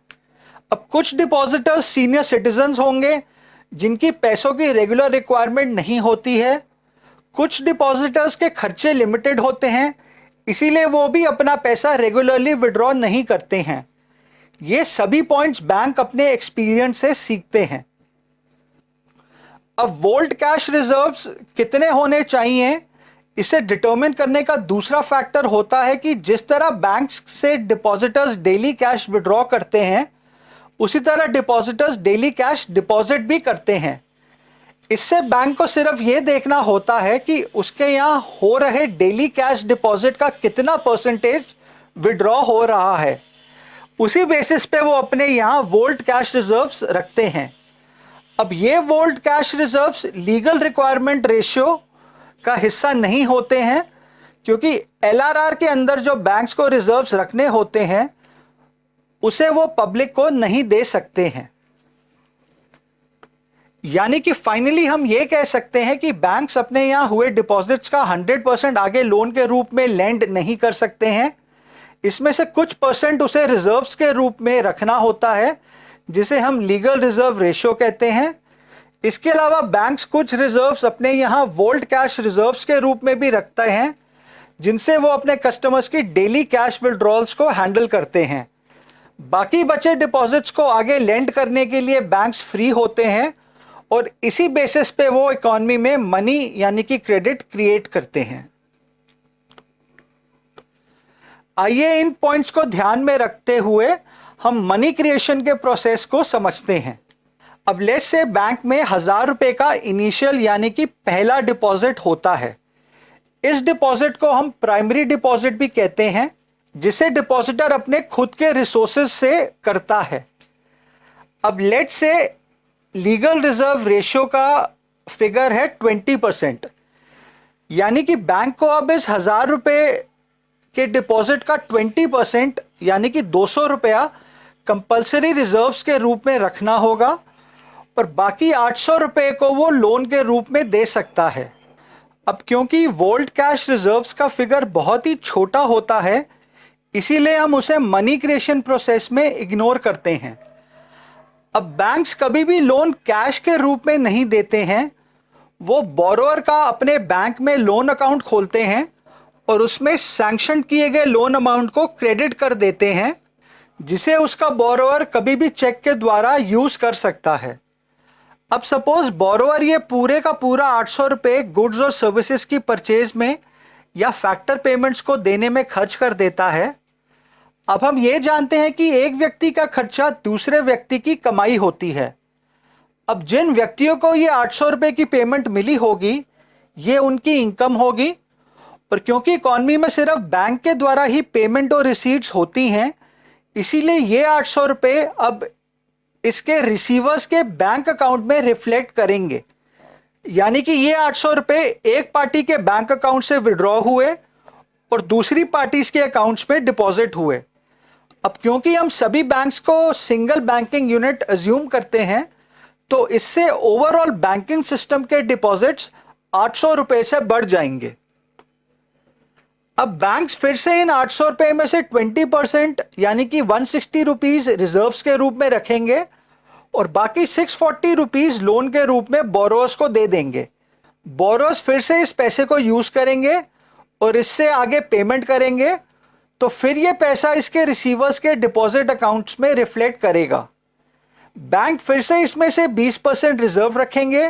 अब कुछ डिपॉजिटर्स सीनियर सिटीजन्स होंगे जिनकी पैसों की रेगुलर रिक्वायरमेंट नहीं होती है। कुछ डिपॉजिटर्स के खर्चे लिमिटेड होते हैं, इसीलिए वो भी अपना पैसा रेगुलरली विड्रॉ नहीं करते हैं। ये सभी पॉइंट्स बैंक अपने एक्सपीरियंस से सीखते हैं। अब वोल्ट कैश रिजर्व्स कितने होने चाहिए, इसे डिटरमिन करने का दूसरा फैक्टर होता है कि जिस तरह बैंक्स से डिपॉजिटर्स डेली कैश विड्रॉ करते हैं, उसी तरह डिपॉजिटर्स डेली कैश डिपॉजिट भी करते हैं। इससे बैंक को सिर्फ ये देखना होता है कि उसके यहाँ हो रहे डेली कैश डिपॉजिट का कितना परसेंटेज विड्रॉ हो रहा है। उसी बेसिस पे वो अपने यहाँ वोल्ट कैश रिजर्व्स रखते हैं। अब ये volt cash reserves legal requirement ratio का हिस्सा नहीं होते हैं, क्योंकि एलआरआर के अंदर जो बैंक्स को रिजर्व्स रखने होते हैं उसे वो पब्लिक को नहीं दे सकते हैं। यानी कि फाइनली हम ये कह सकते हैं कि बैंक्स अपने यहाँ हुए डिपॉजिट्स का 100% आगे लोन के रूप में लेंड नहीं कर सकते हैं। इसमें से कुछ परसेंट उसे रिजर्व्स के रूप में रखना होता है, जिसे हम लीगल रिजर्व रेशियो कहते हैं। इसके अलावा बैंक्स कुछ रिजर्व्स अपने यहाँ वोल्ट कैश रिजर्व्स के रूप में भी रखते हैं, जिनसे वो अपने कस्टमर्स की डेली कैश विड्रॉल्स को हैंडल करते हैं। बाकी बचे डिपॉजिट्स को आगे लेंड करने के लिए बैंक्स फ्री होते हैं और इसी बेसिस पे वो इकॉनमी में मनी यानी कि क्रेडिट क्रिएट करते हैं। आइए इन पॉइंट्स को ध्यान में रखते हुए हम मनी क्रिएशन के प्रोसेस को समझते हैं। अब लेट्स से बैंक में 1000 रुपए का इनिशियल यानी कि पहला डिपॉजिट होता है। इस डिपॉजिट को हम प्राइमरी डिपॉजिट भी कहते हैं, जिसे डिपॉजिटर अपने खुद के रिसोर्सेज से करता है। अब लेट्स से लीगल रिजर्व रेशियो का फिगर है 20%, यानी कि बैंक को अब इस 1000 रुपए के डिपॉजिट का 20% यानी कि 200 रुपया कंपल्सरी रिजर्व्स के रूप में रखना होगा और बाकी 800 रुपये को वो लोन के रूप में दे सकता है। अब क्योंकि वोल्ट कैश रिजर्व्स का फिगर बहुत ही छोटा होता है, इसीलिए हम उसे मनी क्रिएशन प्रोसेस में इग्नोर करते हैं। अब बैंक्स कभी भी लोन कैश के रूप में नहीं देते हैं। वो बोरोअर का अपने बैंक में लोन अकाउंट खोलते हैं और उसमें सैंक्शन किए गए लोन अमाउंट को क्रेडिट कर देते हैं, जिसे उसका बोरोअर कभी भी चेक के द्वारा यूज कर सकता है। अब सपोज बोरोअर ये पूरे का पूरा 800 रुपये गुड्स और सर्विसेज की परचेज में या फैक्टर पेमेंट्स को देने में खर्च कर देता है। अब हम ये जानते हैं कि एक व्यक्ति का खर्चा दूसरे व्यक्ति की कमाई होती है। अब जिन व्यक्तियों को ये 800 रुपये की पेमेंट मिली होगी, ये उनकी इनकम होगी, और क्योंकि इकॉनमी में सिर्फ बैंक के द्वारा ही पेमेंट और रिसीट्स होती हैं, इसीलिए ये 800 रुपये अब इसके रिसीवर्स के बैंक अकाउंट में रिफ्लेक्ट करेंगे। यानी कि ये 800 रुपये एक पार्टी के बैंक अकाउंट से विड्रॉ हुए और दूसरी पार्टीज के अकाउंट्स में डिपॉजिट हुए। अब क्योंकि हम सभी बैंक्स को सिंगल बैंकिंग यूनिट अज्यूम करते हैं, तो इससे ओवरऑल बैंकिंग सिस्टम के डिपॉजिट्स 800 रुपये से बढ़ जाएंगे। अब बैंक्स फिर से इन 800 रुपये में से 20% यानी कि 160 रुपीज रिजर्व्स के रूप में रखेंगे और बाकी 640 रुपीज लोन के रूप में बोरोअर्स को दे देंगे। बोरोअर्स फिर से इस पैसे को यूज करेंगे और इससे आगे पेमेंट करेंगे, तो फिर ये पैसा इसके रिसीवर्स के डिपॉजिट अकाउंट्स में रिफ्लेक्ट करेगा। बैंक फिर से इसमें से 20% रिजर्व रखेंगे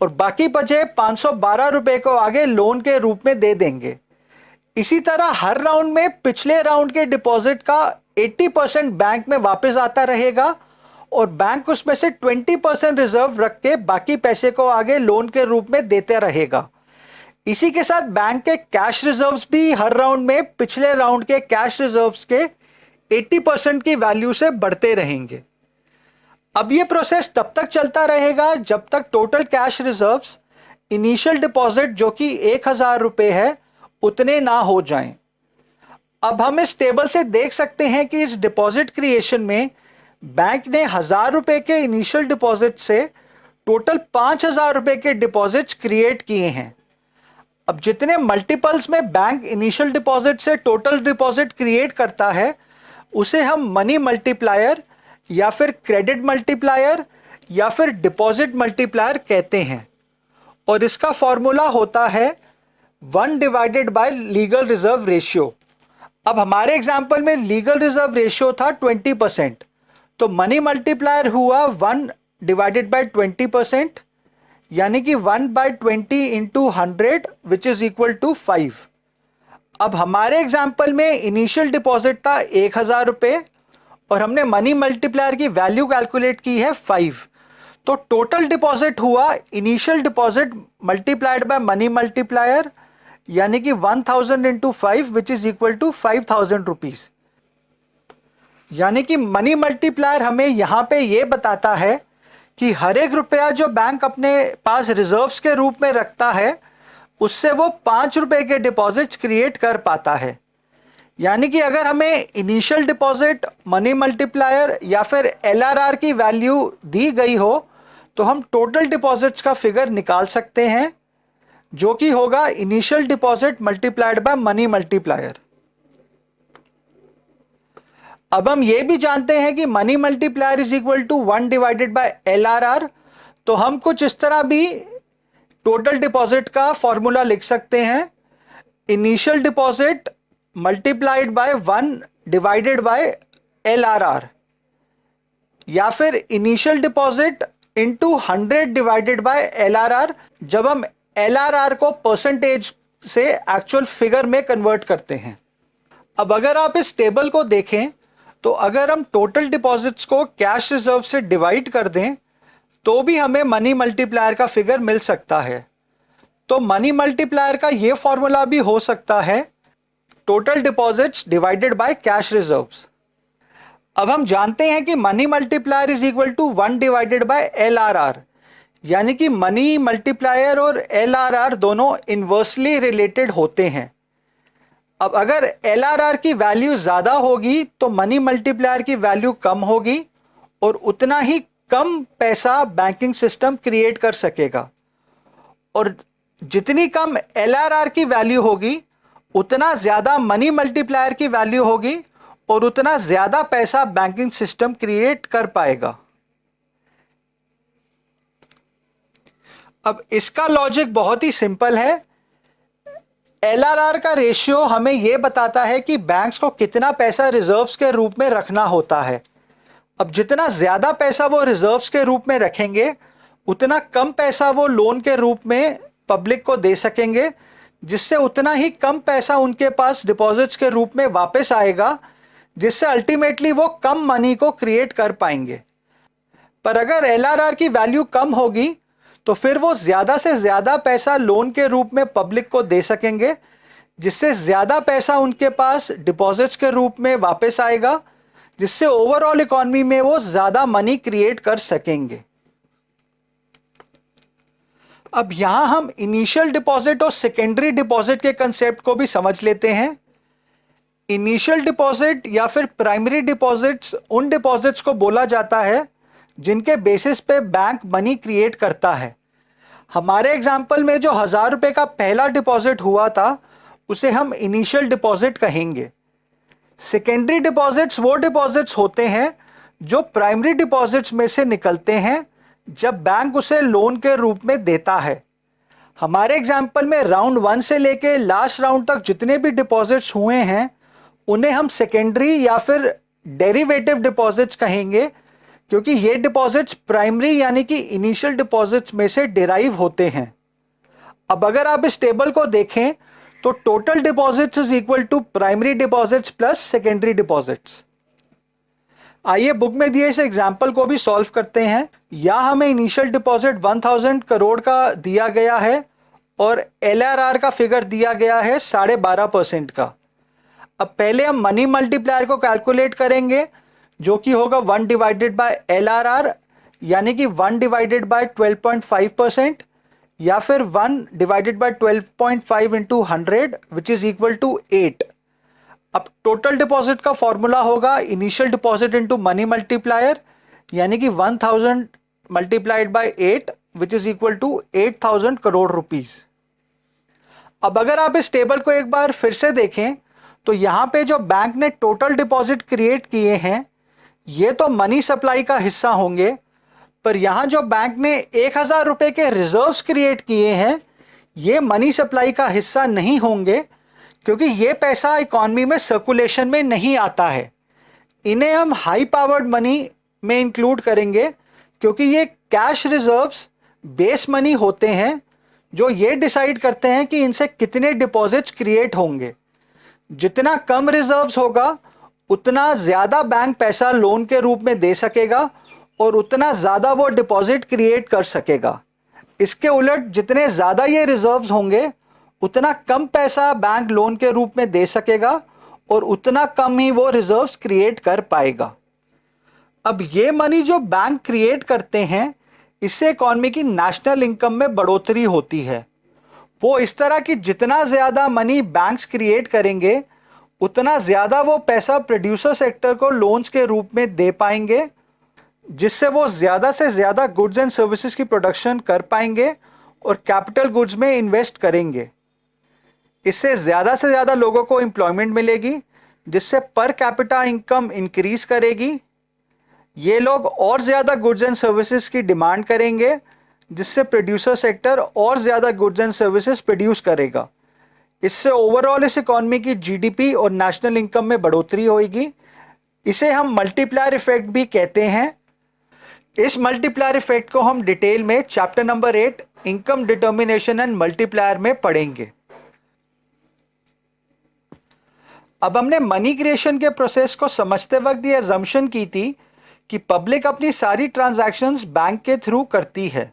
और बाकी बचे 512 रुपये को आगे लोन के रूप में दे देंगे। इसी तरह हर राउंड में पिछले राउंड के डिपॉजिट का 80% बैंक में वापस आता रहेगा और बैंक उसमें से 20% रिजर्व रख के बाकी पैसे को आगे लोन के रूप में देते रहेगा। इसी के साथ बैंक के कैश रिजर्व्स भी हर राउंड में पिछले राउंड के कैश रिजर्व्स के 80% की वैल्यू से बढ़ते रहेंगे। अब ये प्रोसेस तब तक चलता रहेगा जब तक total cash reserves initial deposit जो कि 1000 रुपये है उतने ना हो जाएं। अब हम इस टेबल से देख सकते हैं कि इस डिपॉजिट क्रिएशन में बैंक ने 1000 रुपये के इनिशियल डिपॉजिट से टोटल 5000 रुपये के डिपॉजिट्स क्रिएट किए हैं। अब जितने मल्टीपल्स में बैंक इनिशियल डिपॉजिट से टोटल डिपॉजिट क्रिएट करता है, उसे हम मनी मल्टीप्लायर या फिर क्रेडिट मल्टीप्लायर या फिर डिपॉजिट मल्टीप्लायर कहते हैं। और इसका फॉर्मूला होता है 1 divided bye legal reserve ratio. अब हमारे एग्जाम्पल में लीगल रिजर्व रेशियो था 20%, तो मनी मल्टीप्लायर हुआ 1 डिवाइडेड बाय 20%, यानी कि 1/20 into 100 which is equal to 5। अब हमारे एग्जाम्पल में इनिशियल डिपॉजिट था 1000 रुपये और हमने मनी मल्टीप्लायर की वैल्यू कैलकुलेट की है 5, तो टोटल डिपॉजिट हुआ initial deposit multiplied by money multiplier, यानी कि 1000 into 5 which is equal to 5000 rupees. यानी कि मनी मल्टीप्लायर हमें यहाँ पे ये बताता है कि हर एक रुपया जो बैंक अपने पास रिजर्व्स के रूप में रखता है उससे वो 5 रुपए के डिपॉजिट्स क्रिएट कर पाता है। यानी कि अगर हमें इनिशियल डिपॉजिट, मनी मल्टीप्लायर या फिर एलआरआर की वैल्यू दी गई हो तो हम टोटल डिपॉजिट्स का फिगर निकाल सकते हैं, जो कि होगा initial deposit multiplied by money multiplier. अब हम ये भी जानते हैं कि money multiplier is equal to 1 divided by LRR, तो हम कुछ इस तरह भी टोटल डिपॉजिट का फॉर्मूला लिख सकते हैं, initial deposit multiplied bye 1 divided by LRR, या फिर initial deposit into 100 divided by LRR, जब हम एलआरआर को परसेंटेज से एक्चुअल फिगर में कन्वर्ट करते हैं। अब अगर आप इस टेबल को देखें तो अगर हम टोटल डिपॉजिट्स को कैश रिजर्व से डिवाइड कर दें तो भी हमें मनी मल्टीप्लायर का फिगर मिल सकता है। तो मनी मल्टीप्लायर का ये फॉर्मूला भी हो सकता है total deposits divided by cash reserves. अब हम जानते हैं कि money multiplier is equal to 1 divided by LRR, यानी कि मनी मल्टीप्लायर और एलआरआर दोनों इन्वर्सली रिलेटेड होते हैं। अब अगर एलआरआर की वैल्यू ज़्यादा होगी तो मनी मल्टीप्लायर की वैल्यू कम होगी और उतना ही कम पैसा बैंकिंग सिस्टम क्रिएट कर सकेगा, और जितनी कम एलआरआर की वैल्यू होगी उतना ज़्यादा मनी मल्टीप्लायर की वैल्यू होगी और उतना ज़्यादा पैसा बैंकिंग सिस्टम क्रिएट कर पाएगा। अब इसका लॉजिक बहुत ही सिंपल है। एलआरआर का रेशियो हमें यह बताता है कि बैंक्स को कितना पैसा रिजर्व्स के रूप में रखना होता है। अब जितना ज़्यादा पैसा वो रिजर्व्स के रूप में रखेंगे उतना कम पैसा वो लोन के रूप में पब्लिक को दे सकेंगे, जिससे उतना ही कम पैसा उनके पास डिपॉजिट्स के रूप में वापस आएगा, जिससे अल्टीमेटली वो कम मनी को क्रिएट कर पाएंगे। पर अगर एलआरआर की वैल्यू कम होगी तो फिर वो ज़्यादा से ज़्यादा पैसा लोन के रूप में पब्लिक को दे सकेंगे, जिससे ज़्यादा पैसा उनके पास डिपॉजिट्स के रूप में वापस आएगा, जिससे ओवरऑल इकॉनमी में वो ज़्यादा मनी क्रिएट कर सकेंगे। अब यहाँ हम इनिशियल डिपॉजिट और सेकेंडरी डिपॉजिट के कंसेप्ट को भी समझ लेते हैं। इनिशियल डिपॉजिट या फिर प्राइमरी डिपॉजिट्स उन डिपॉजिट्स को बोला जाता है जिनके बेसिस पे बैंक मनी क्रिएट करता है। हमारे एग्जाम्पल में जो 1000 रुपये का पहला डिपॉजिट हुआ था उसे हम इनिशियल डिपॉजिट कहेंगे। सेकेंडरी डिपॉजिट्स वो डिपॉजिट्स होते हैं जो प्राइमरी डिपॉजिट्स में से निकलते हैं जब बैंक उसे लोन के रूप में देता है। हमारे एग्जाम्पल में राउंड 1 से लेके लास्ट राउंड तक जितने भी डिपॉजिट्स हुए हैं उन्हें हम सेकेंडरी या फिर डेरिवेटिव डिपॉजिट्स कहेंगे, क्योंकि ये डिपॉजिट्स प्राइमरी यानी कि इनिशियल डिपॉजिट्स में से डिराइव होते हैं। अब अगर आप इस टेबल को देखें तो total deposits is equal to primary deposits plus secondary deposits. आइए बुक में दिए इस एग्जाम्पल को भी सॉल्व करते हैं। यहाँ हमें इनिशियल डिपॉजिट 1000 करोड़ का दिया गया है और एलआरआर का फिगर दिया गया है 12.5% का। अब पहले हम मनी मल्टीप्लायर को कैलकुलेट करेंगे, जो कि होगा 1 डिवाइडेड बाय एलआरआर, यानी कि 1 डिवाइडेड बाय 12.5%, या फिर 1 divided by 12.5 into 100 which is equal to 8। अब टोटल डिपॉजिट का फॉर्मूला होगा initial deposit into money multiplier, यानी कि 1000 multiplied by 8 which is equal to 8000 crore rupees. अब अगर आप इस टेबल को एक बार फिर से देखें तो यहाँ पे जो बैंक ने टोटल डिपॉजिट क्रिएट किए हैं ये तो मनी सप्लाई का हिस्सा होंगे, पर यहाँ जो बैंक ने 1000 रुपये के रिजर्व्स क्रिएट किए हैं, ये मनी सप्लाई का हिस्सा नहीं होंगे, क्योंकि ये पैसा इकॉनमी में सर्कुलेशन में नहीं आता है। इन्हें हम हाई पावर्ड मनी में इंक्लूड करेंगे, क्योंकि ये कैश रिजर्व्स बेस मनी होते हैं जो ये डिसाइड करते हैं कि इनसे कितने डिपॉजिट्स क्रिएट होंगे। जितना कम रिजर्व्स होगा उतना ज़्यादा बैंक पैसा लोन के रूप में दे सकेगा और उतना ज़्यादा वो डिपॉजिट क्रिएट कर सकेगा। इसके उलट जितने ज़्यादा ये रिजर्व्स होंगे उतना कम पैसा बैंक लोन के रूप में दे सकेगा और उतना कम ही वो रिजर्व्स क्रिएट कर पाएगा। अब ये मनी जो बैंक क्रिएट करते हैं, इससे इकॉनमी की नेशनल इनकम में बढ़ोतरी होती है। वो इस तरह कि जितना ज़्यादा मनी बैंक्स क्रिएट करेंगे उतना ज़्यादा वो पैसा प्रोड्यूसर सेक्टर को लोन्स के रूप में दे पाएंगे, जिससे वो ज़्यादा से ज़्यादा गुड्स एंड सर्विसेज की प्रोडक्शन कर पाएंगे और कैपिटल गुड्स में इन्वेस्ट करेंगे। इससे ज़्यादा से ज़्यादा लोगों को एम्प्लॉयमेंट मिलेगी, जिससे पर कैपिटा इनकम इंक्रीज करेगी। ये लोग और ज़्यादा गुड्स एंड सर्विसेज की डिमांड करेंगे, जिससे प्रोड्यूसर सेक्टर और ज़्यादा गुड्स एंड सर्विसेज प्रोड्यूस करेगा। इससे ओवरऑल इस इकॉनमी की जीडीपी और नेशनल इनकम में बढ़ोतरी होगी। इसे हम मल्टीप्लायर इफेक्ट भी कहते हैं। इस मल्टीप्लायर इफेक्ट को हम डिटेल में chapter number 8 income determination and multiplier में पढ़ेंगे। अब हमने मनी क्रिएशन के प्रोसेस को समझते वक्त ये अजम्पशन की थी कि पब्लिक अपनी सारी ट्रांजैक्शंस बैंक के थ्रू करती है।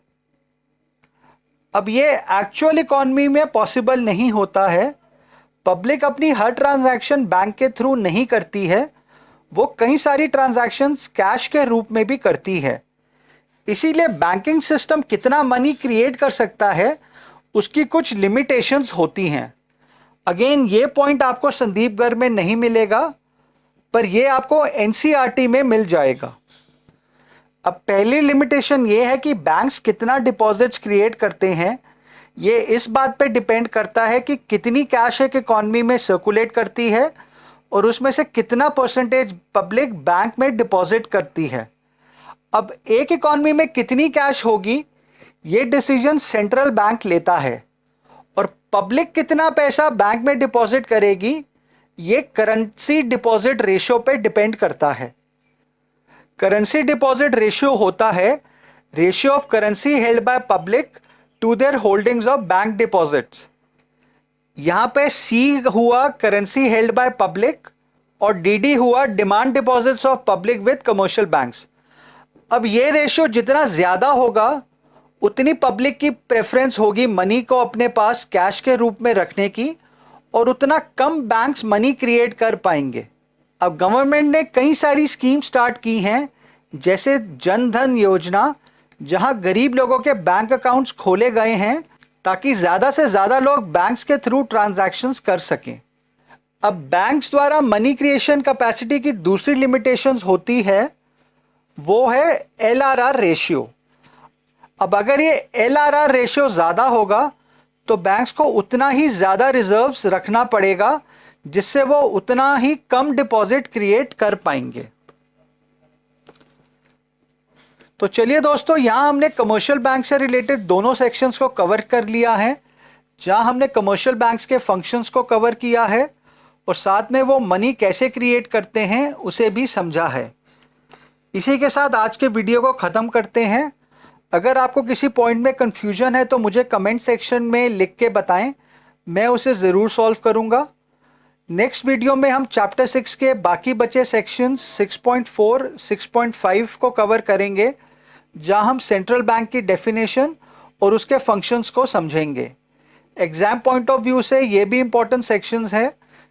अब ये एक्चुअल इकॉनमी में पॉसिबल नहीं होता है। पब्लिक अपनी हर ट्रांजैक्शन बैंक के थ्रू नहीं करती है, वो कई सारी ट्रांजैक्शंस कैश के रूप में भी करती है। इसीलिए बैंकिंग सिस्टम कितना मनी क्रिएट कर सकता है, उसकी कुछ लिमिटेशंस होती हैं। अगेन ये पॉइंट आपको संदीप गर्ग में नहीं मिलेगा, पर ये आपको एनसीईआरटी में मिल जाएगा। अब पहली लिमिटेशन ये है कि बैंक्स कितना डिपॉजिट्स क्रिएट करते हैं, ये इस बात पे डिपेंड करता है कि कितनी कैश एक इकॉनमी में सर्कुलेट करती है और उसमें से कितना परसेंटेज पब्लिक बैंक में डिपॉजिट करती है। अब एक इकॉनमी में कितनी कैश होगी, ये डिसीजन सेंट्रल बैंक लेता है, और पब्लिक कितना पैसा बैंक में डिपॉजिट करेगी, ये करेंसी डिपॉजिट रेशियो पे डिपेंड करता है। करेंसी डिपॉजिट रेशियो होता है ratio of currency held by public to their holdings of bank deposits. यहाँ पे सी हुआ करेंसी हेल्ड बाय पब्लिक और डीडी हुआ demand deposits of public with commercial banks. अब ये रेशियो जितना ज़्यादा होगा उतनी पब्लिक की प्रेफरेंस होगी मनी को अपने पास कैश के रूप में रखने की, और उतना कम बैंक्स मनी क्रिएट कर पाएंगे। अब गवर्नमेंट ने कई सारी स्कीम स्टार्ट की हैं, जैसे जन धन योजना, जहां गरीब लोगों के बैंक अकाउंट्स खोले गए हैं ताकि ज़्यादा से ज़्यादा लोग बैंक्स के थ्रू ट्रांजैक्शंस कर सकें। अब बैंक्स द्वारा मनी क्रिएशन कैपेसिटी की दूसरी लिमिटेशंस होती है, वो है एलआरआर रेशियो। अब अगर ये एलआरआर रेशियो ज़्यादा होगा तो बैंक्स को उतना ही ज़्यादा रिजर्व्स रखना पड़ेगा, जिससे वो उतना ही कम डिपॉजिट क्रिएट कर पाएंगे। तो चलिए दोस्तों, यहाँ हमने कमर्शियल बैंक से रिलेटेड दोनों सेक्शंस को कवर कर लिया है, जहाँ हमने कमर्शियल बैंक्स के फंक्शंस को कवर किया है और साथ में वो मनी कैसे क्रिएट करते हैं उसे भी समझा है। इसी के साथ आज के वीडियो को ख़त्म करते हैं। अगर आपको किसी पॉइंट में कन्फ्यूजन है तो मुझे कमेंट सेक्शन में लिख के बताएं, मैं उसे ज़रूर सॉल्व करूँगा। नेक्स्ट वीडियो में हम चैप्टर 6 के बाकी बचे सेक्शंस 6.4, 6.5 को कवर करेंगे, जहां हम सेंट्रल बैंक की डेफिनेशन और उसके फंक्शंस को समझेंगे। एग्जाम पॉइंट ऑफ व्यू से ये भी इंपॉर्टेंट सेक्शंस हैं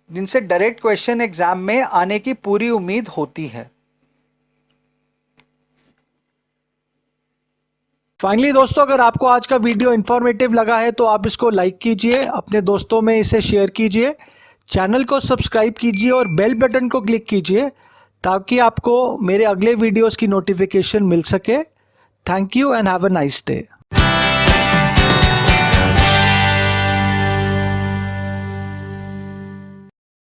जिनसे डायरेक्ट क्वेश्चन एग्जाम में आने की पूरी उम्मीद होती है। फाइनली दोस्तों, अगर आपको आज का वीडियो इन्फॉर्मेटिव लगा है तो आप इसको लाइक कीजिए, अपने दोस्तों में इसे शेयर कीजिए, चैनल को सब्सक्राइब कीजिए और बेल बटन को क्लिक कीजिए ताकि आपको मेरे अगले वीडियोस की नोटिफिकेशन मिल सके। Thank you and have a nice day.